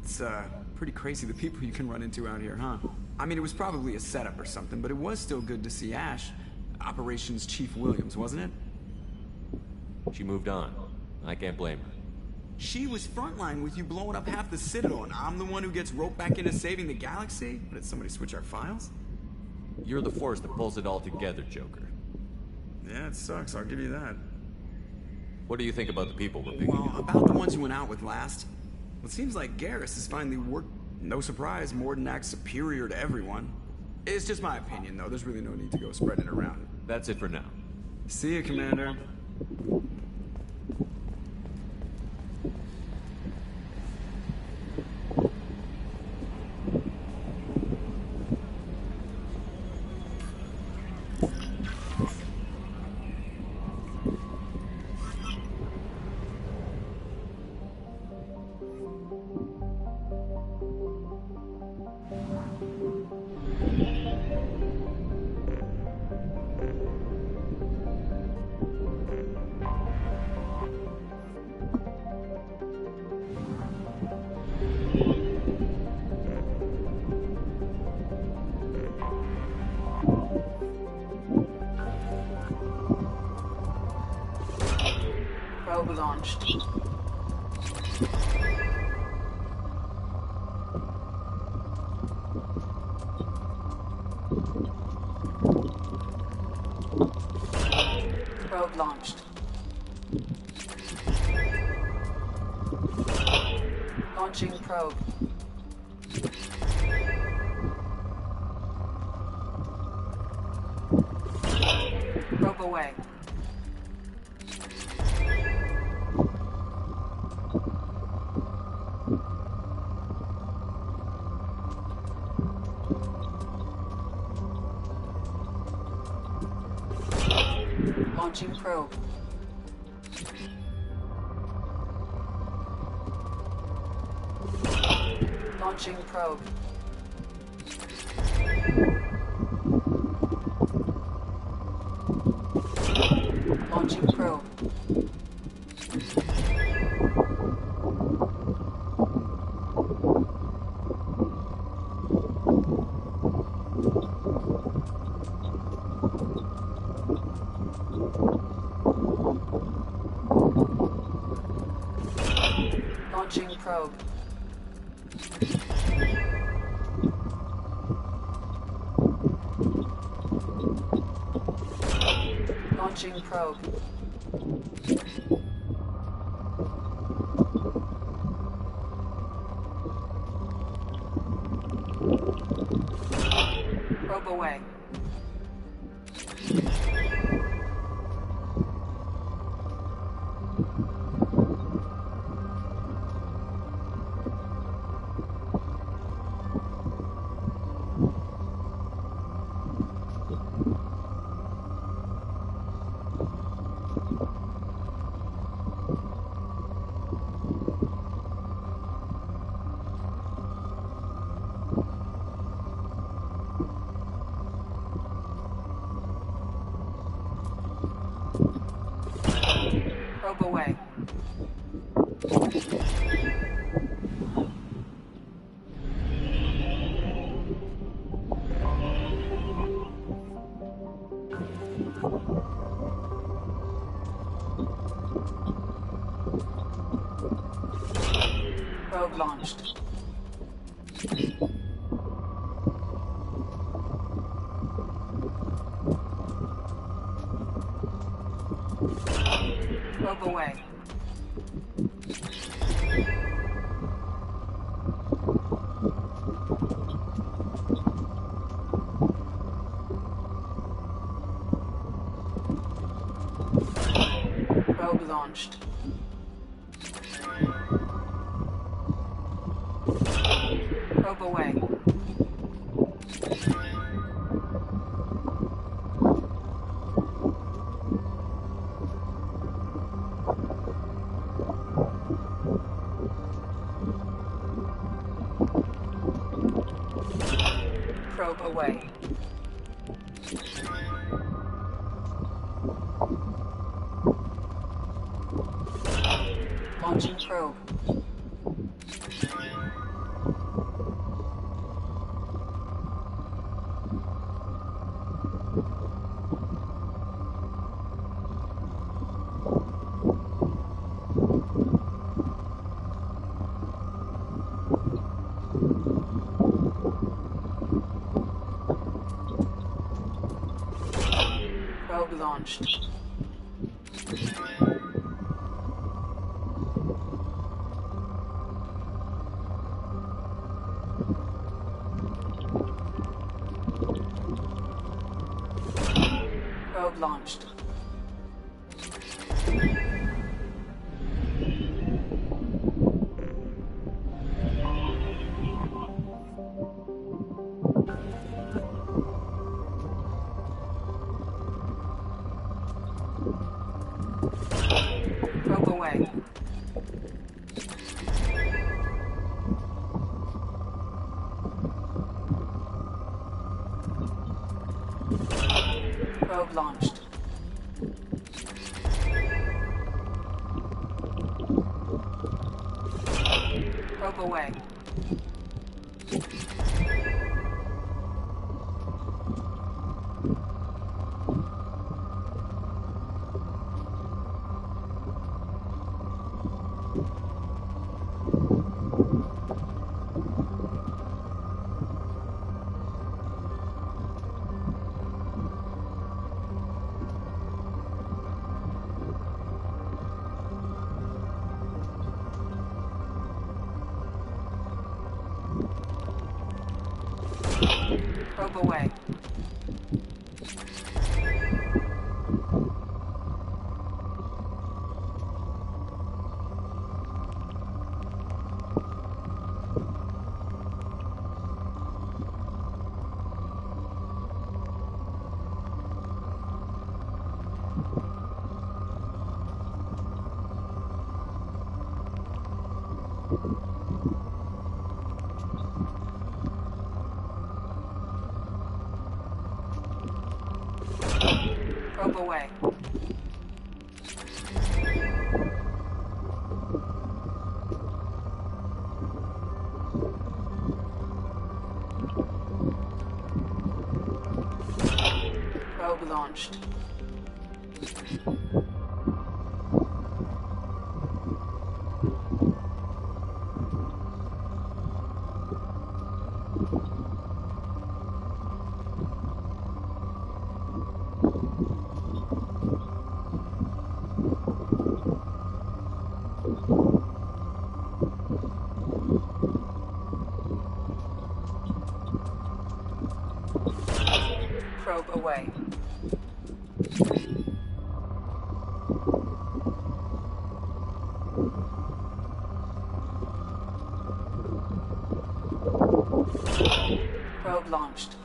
Speaker 21: It's, pretty crazy the people you can run into out here, huh? I mean, it was probably a setup or something, but it was still good to see Ash. Operations Chief Williams, wasn't it?
Speaker 13: She moved on. I can't blame her.
Speaker 21: She was frontline with you blowing up half the Citadel, and I'm the one who gets roped back into saving the galaxy? Did somebody switch our files?
Speaker 13: You're the force that pulls it all together, Joker.
Speaker 21: Yeah, it sucks, I'll give you that.
Speaker 13: What do you think about the people we're picking
Speaker 21: Well,
Speaker 13: up?
Speaker 21: about the ones you went out with last. It seems like Garrus has finally worked, no surprise, Morden acts superior to everyone. It's just my opinion, though. There's really no need to go spreading it around.
Speaker 13: That's it for now.
Speaker 21: See you, Commander.
Speaker 8: Probe launched. Probe launched. Launching probe. Probe away. Launching probe. Launching probe. Launching probe. Launching probe. Launching probe. Probe away. Probe away. Probe launched. Probe away. Probe launched. Probe away. Probe away. Launching probe. launched. Probe launched. Probe away. Probe launched. Probe away. Probe away. Probe away. Probe launched. Probe away. Probe launched.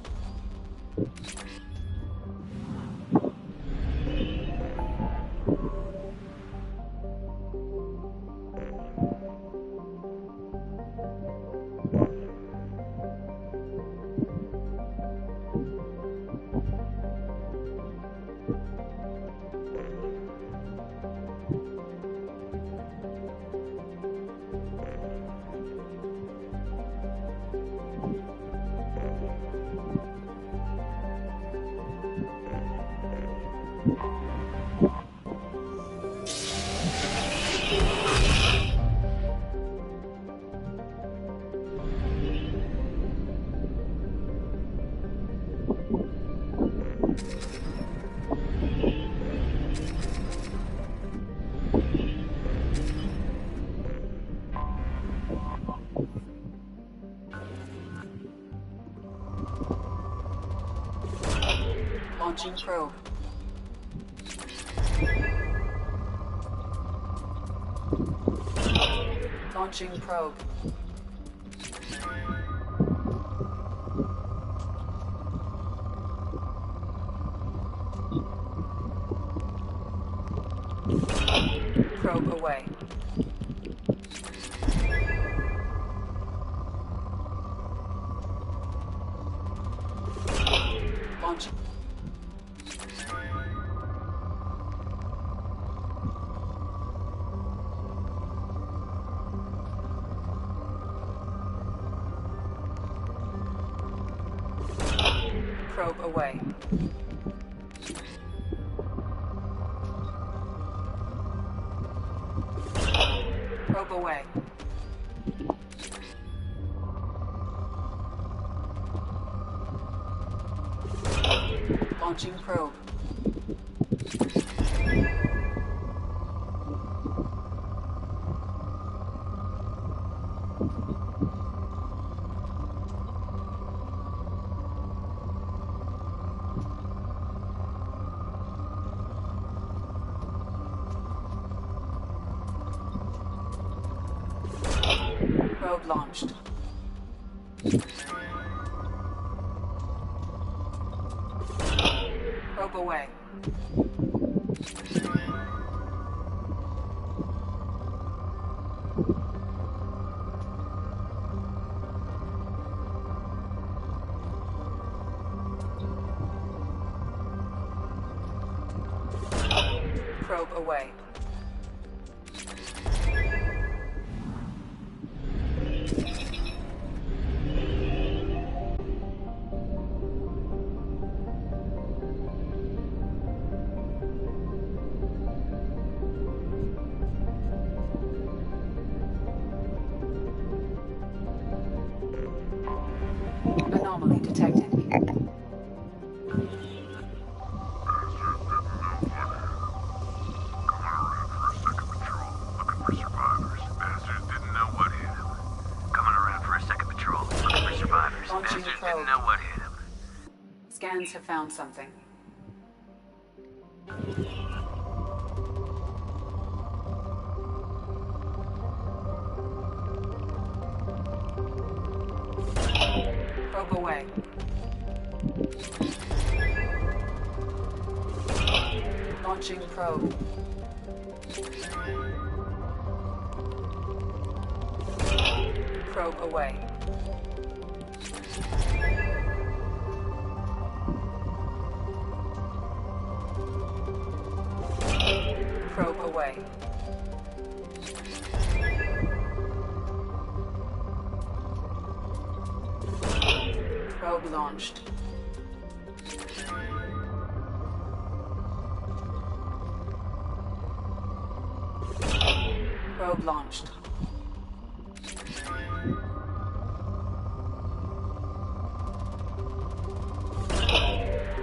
Speaker 8: Launching probe. Launching probe. Probe away. Launching. Probe away. Probe away. Launching probe. Probe launched. Probe away. Probe away. Anomaly detected. Launching probe. Didn't know what hit him. Scans have found something. Probe away. Launching probe. Probe away. Probe away. Probe launched. Probe launched.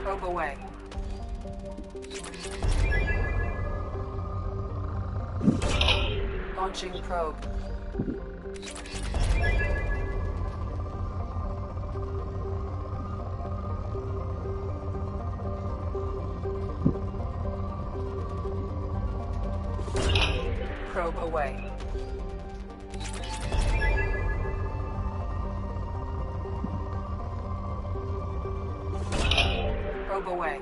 Speaker 8: Probe away. Launching probe. Probe away. Probe away.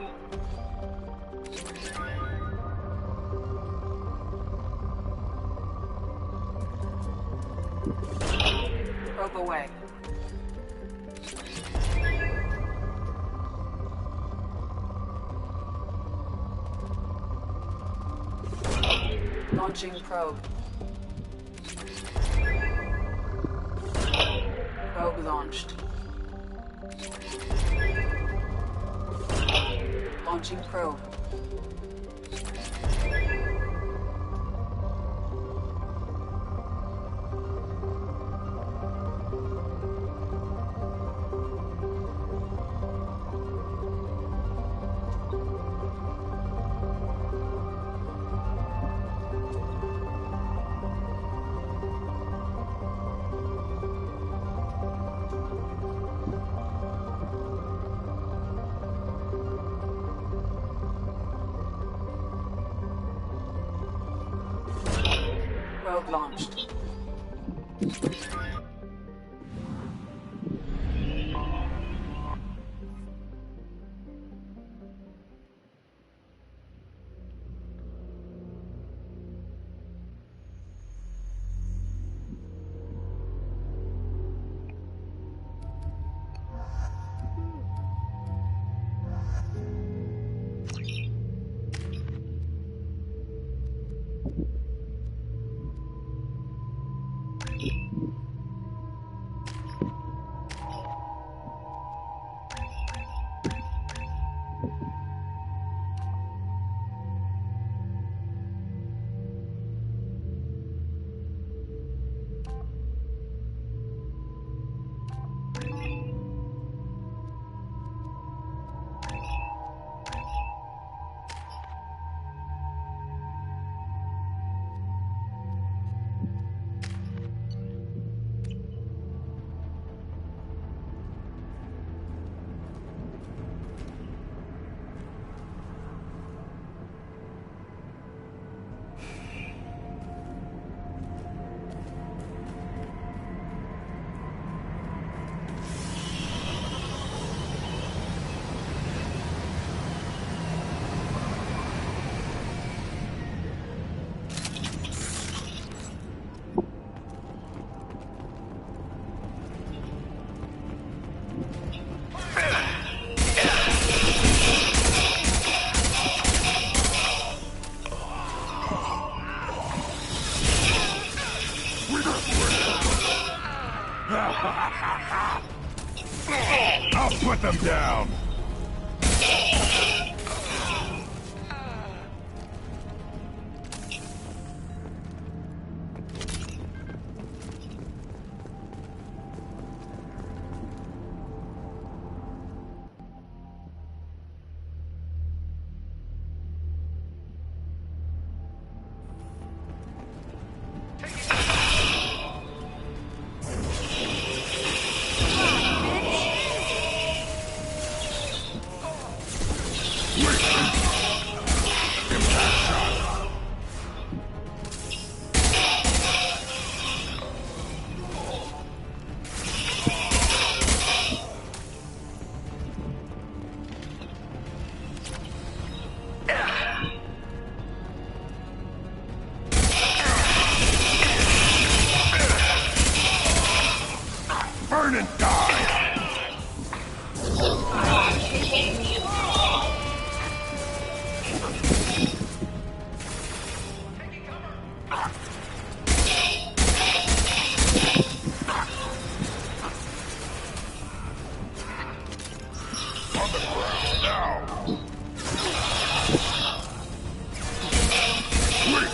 Speaker 8: Probe away. Launching probe. Probe launched. Launching probe. Probe launched.
Speaker 18: I'll put them down! Burn and die! On the ground now! Quick!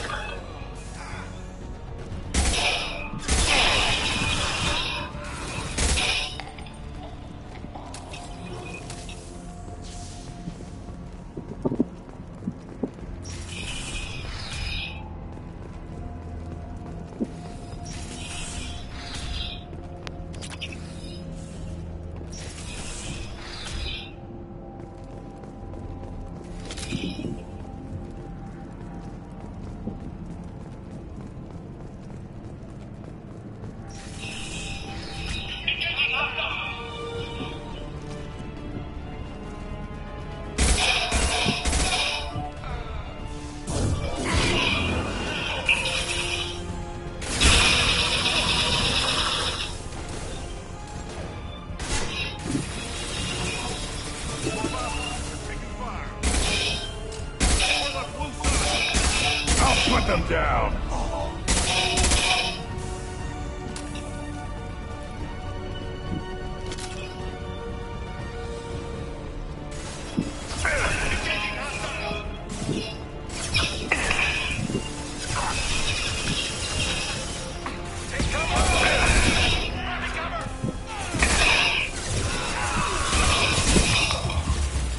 Speaker 18: Put them down!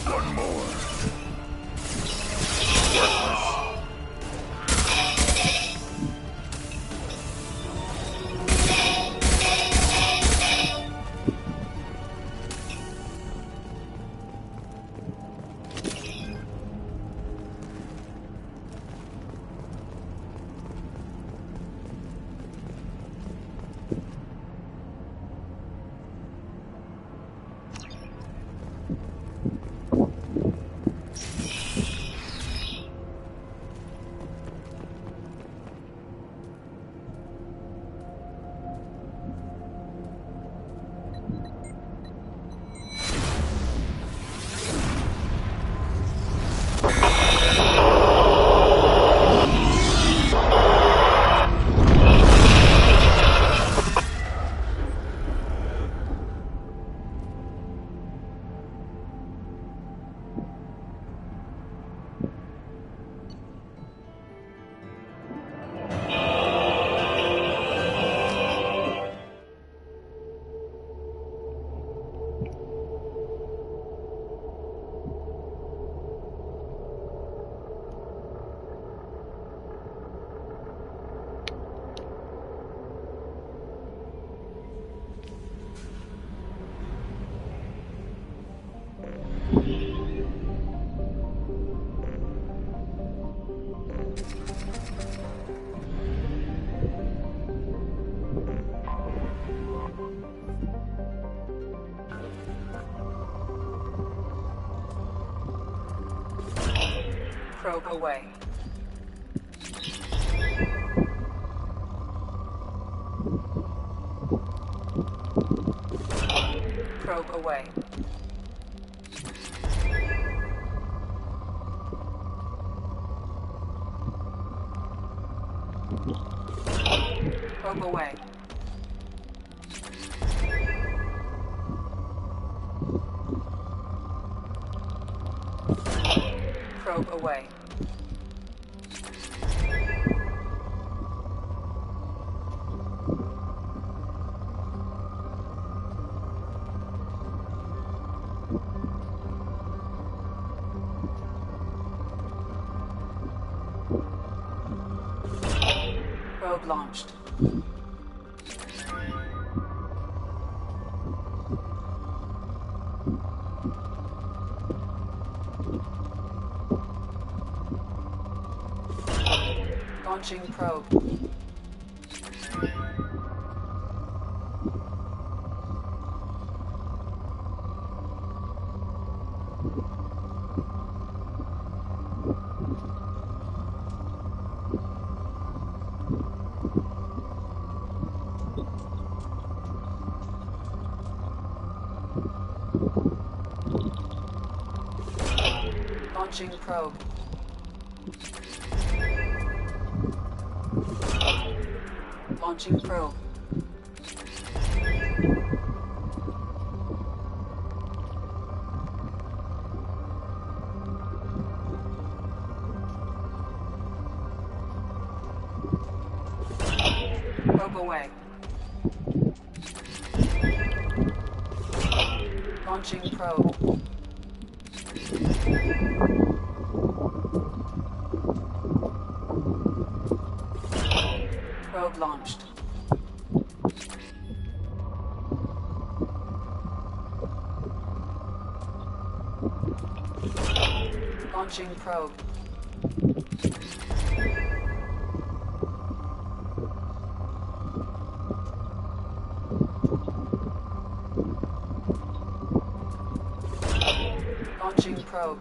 Speaker 18: One more.
Speaker 8: Probe away. Probe away. Probe away. away. Probe launched. Launching probe. Launching probe. Launching probe. Probe away. Launching probe. Probe launched. Launching probe. Launching probe.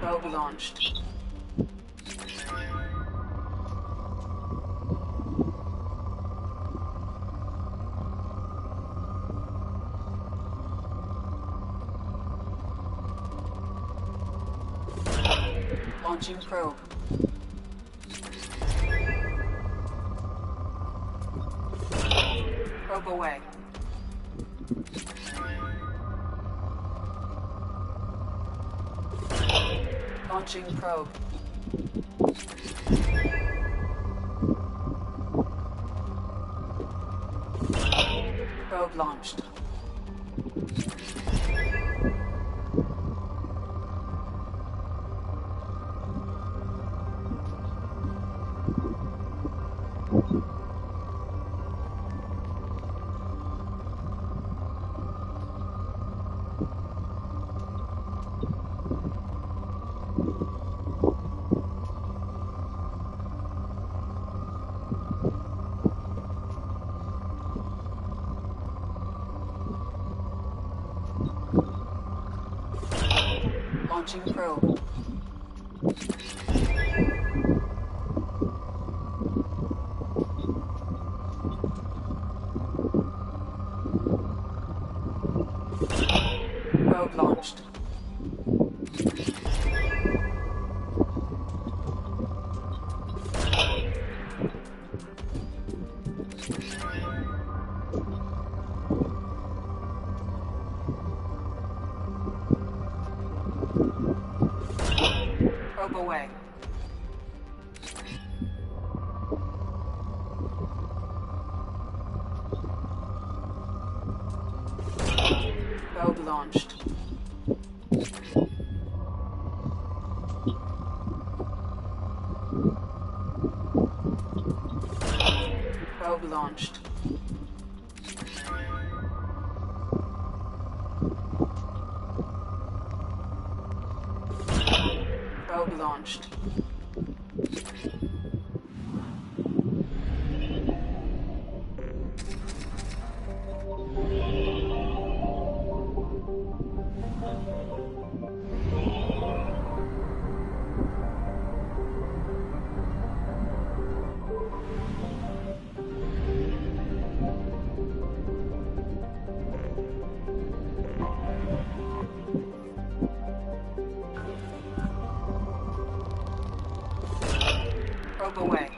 Speaker 8: Probe launched. Launching probe. Probe away. Launching probe. Probe launched. Launching probe. Probe launched. Probe away. Probe launched. Probe launched. Probe launched. Probe away.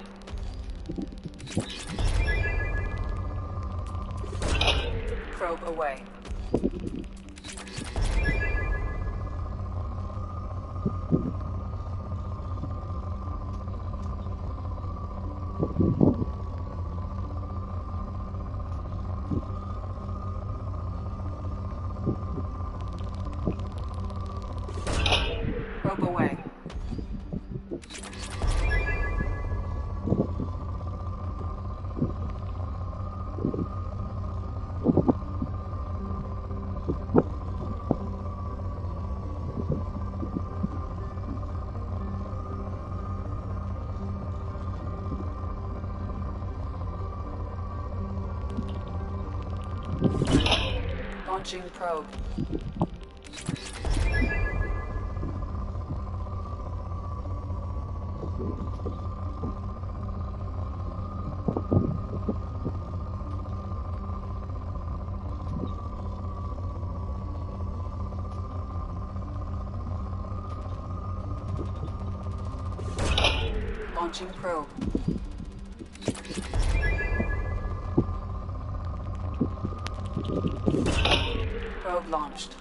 Speaker 8: Probe away. Probe away. Launching probe. Launching probe. Probe launched.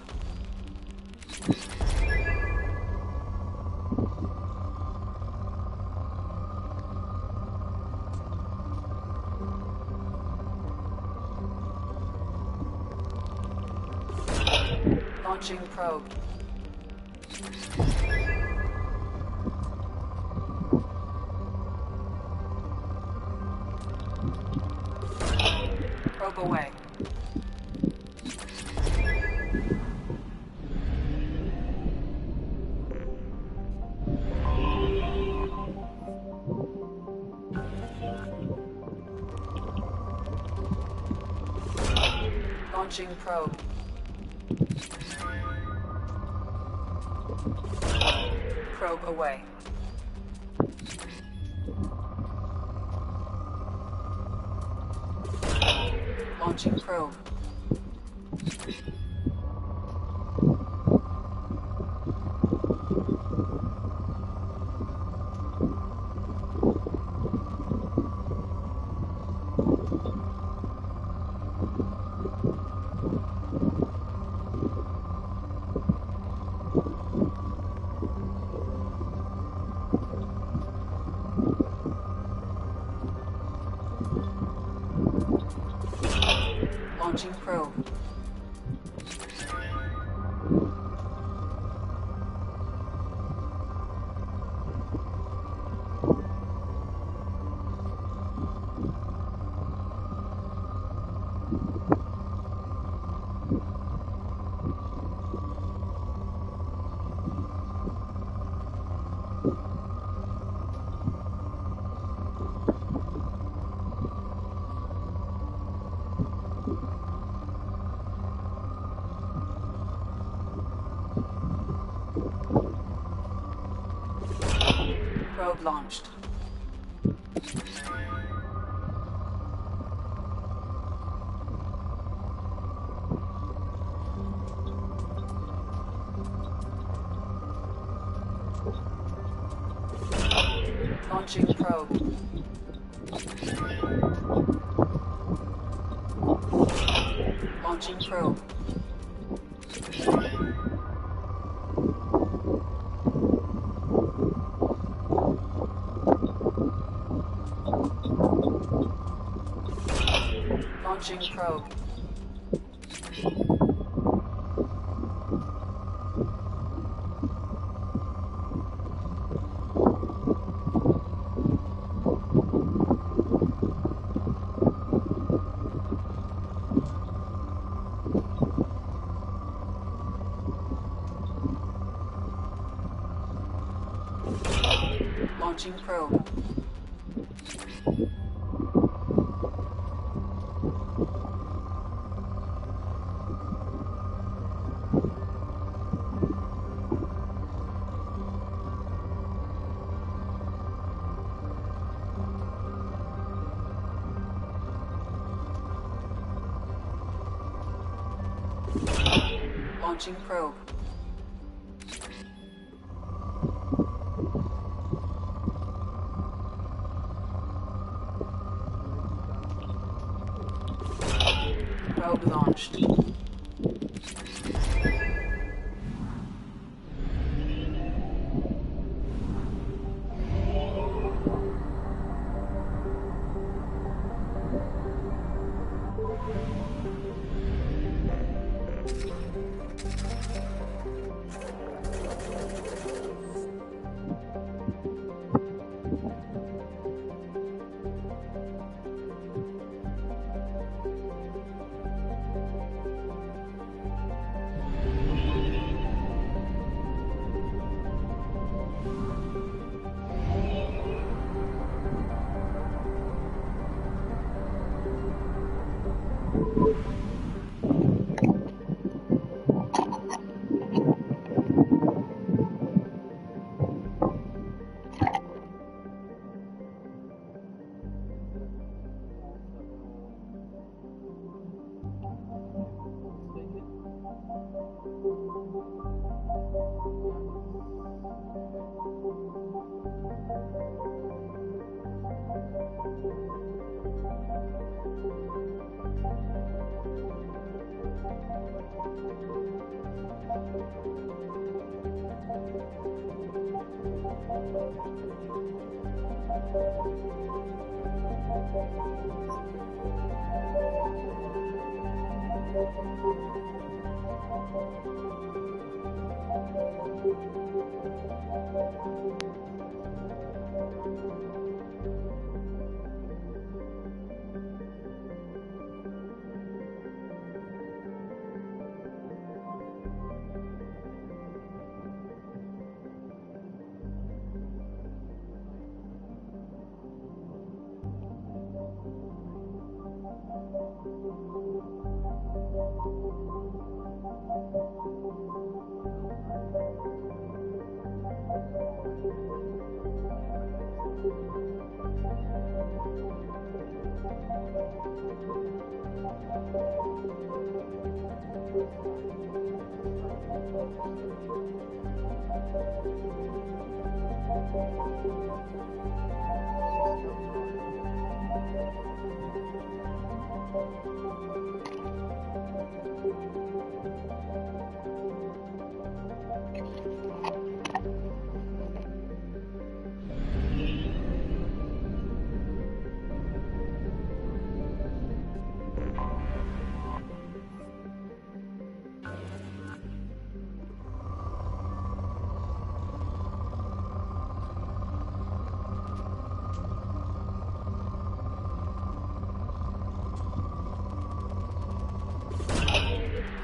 Speaker 8: Launching probe. Probe away. Launching probe. Probe away. Launching probe. Launching probe. Probe launched. Launching probe. Launching probe. Launching probe. Launching probe. Launching probe. launched.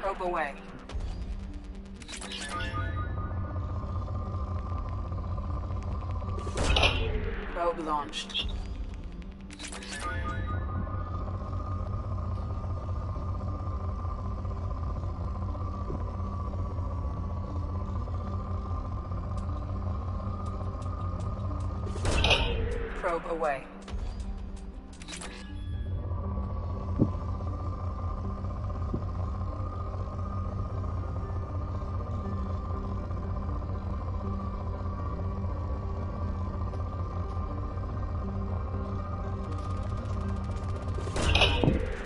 Speaker 8: Probe away. Probe launched. Probe away.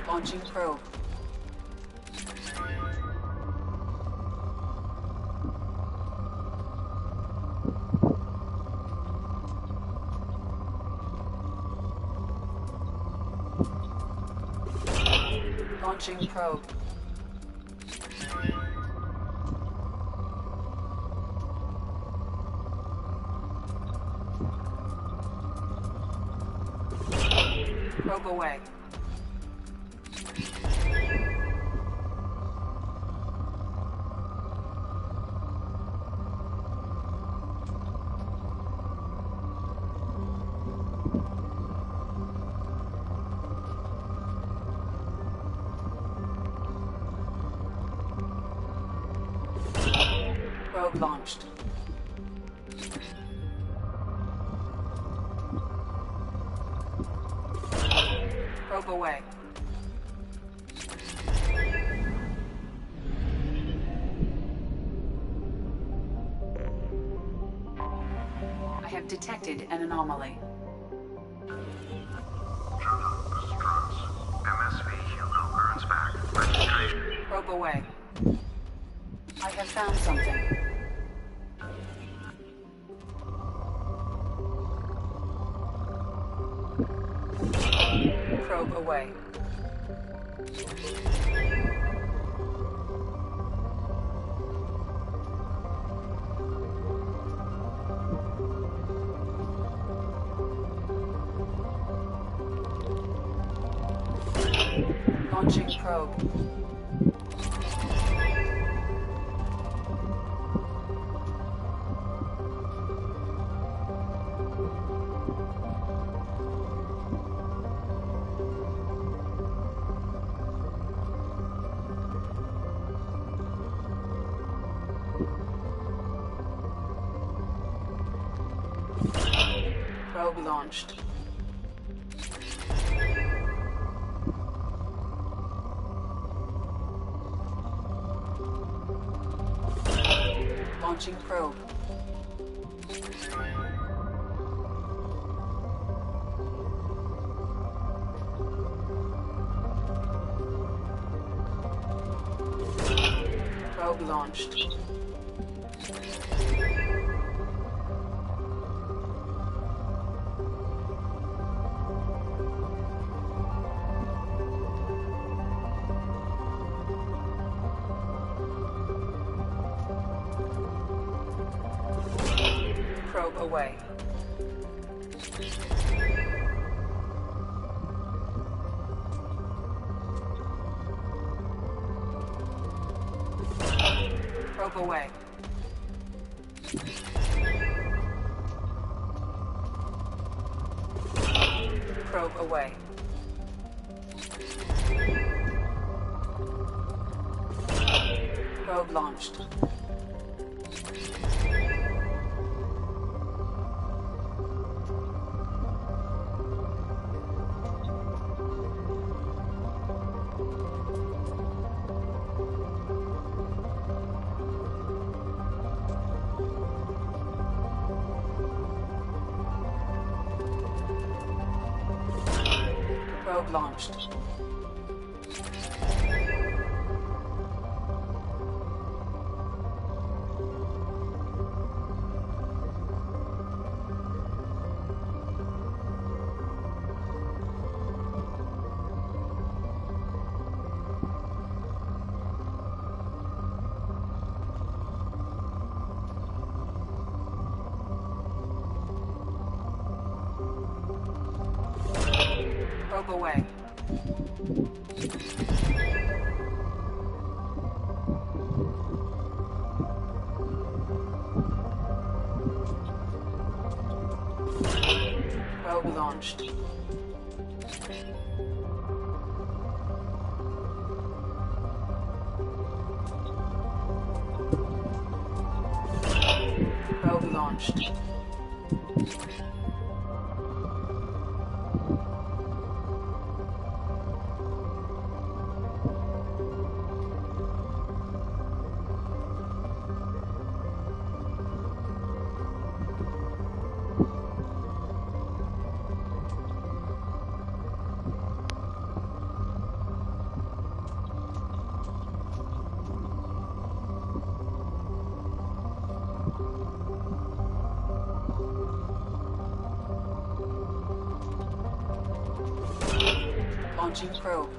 Speaker 8: Launching probe. Launching probe. Probe away. Probe launched. Probe away. I have detected an anomaly.
Speaker 4: MSV Hugo Burns back. Registration
Speaker 8: Probe away. I have found something. Probe away. Launching probe. Probe launched. Launching probe. Probe launched. Probe away. Probe away. Probe away. Probe launched. Probe launched. Probe away. Probe launched. Probe launched. Launching probe.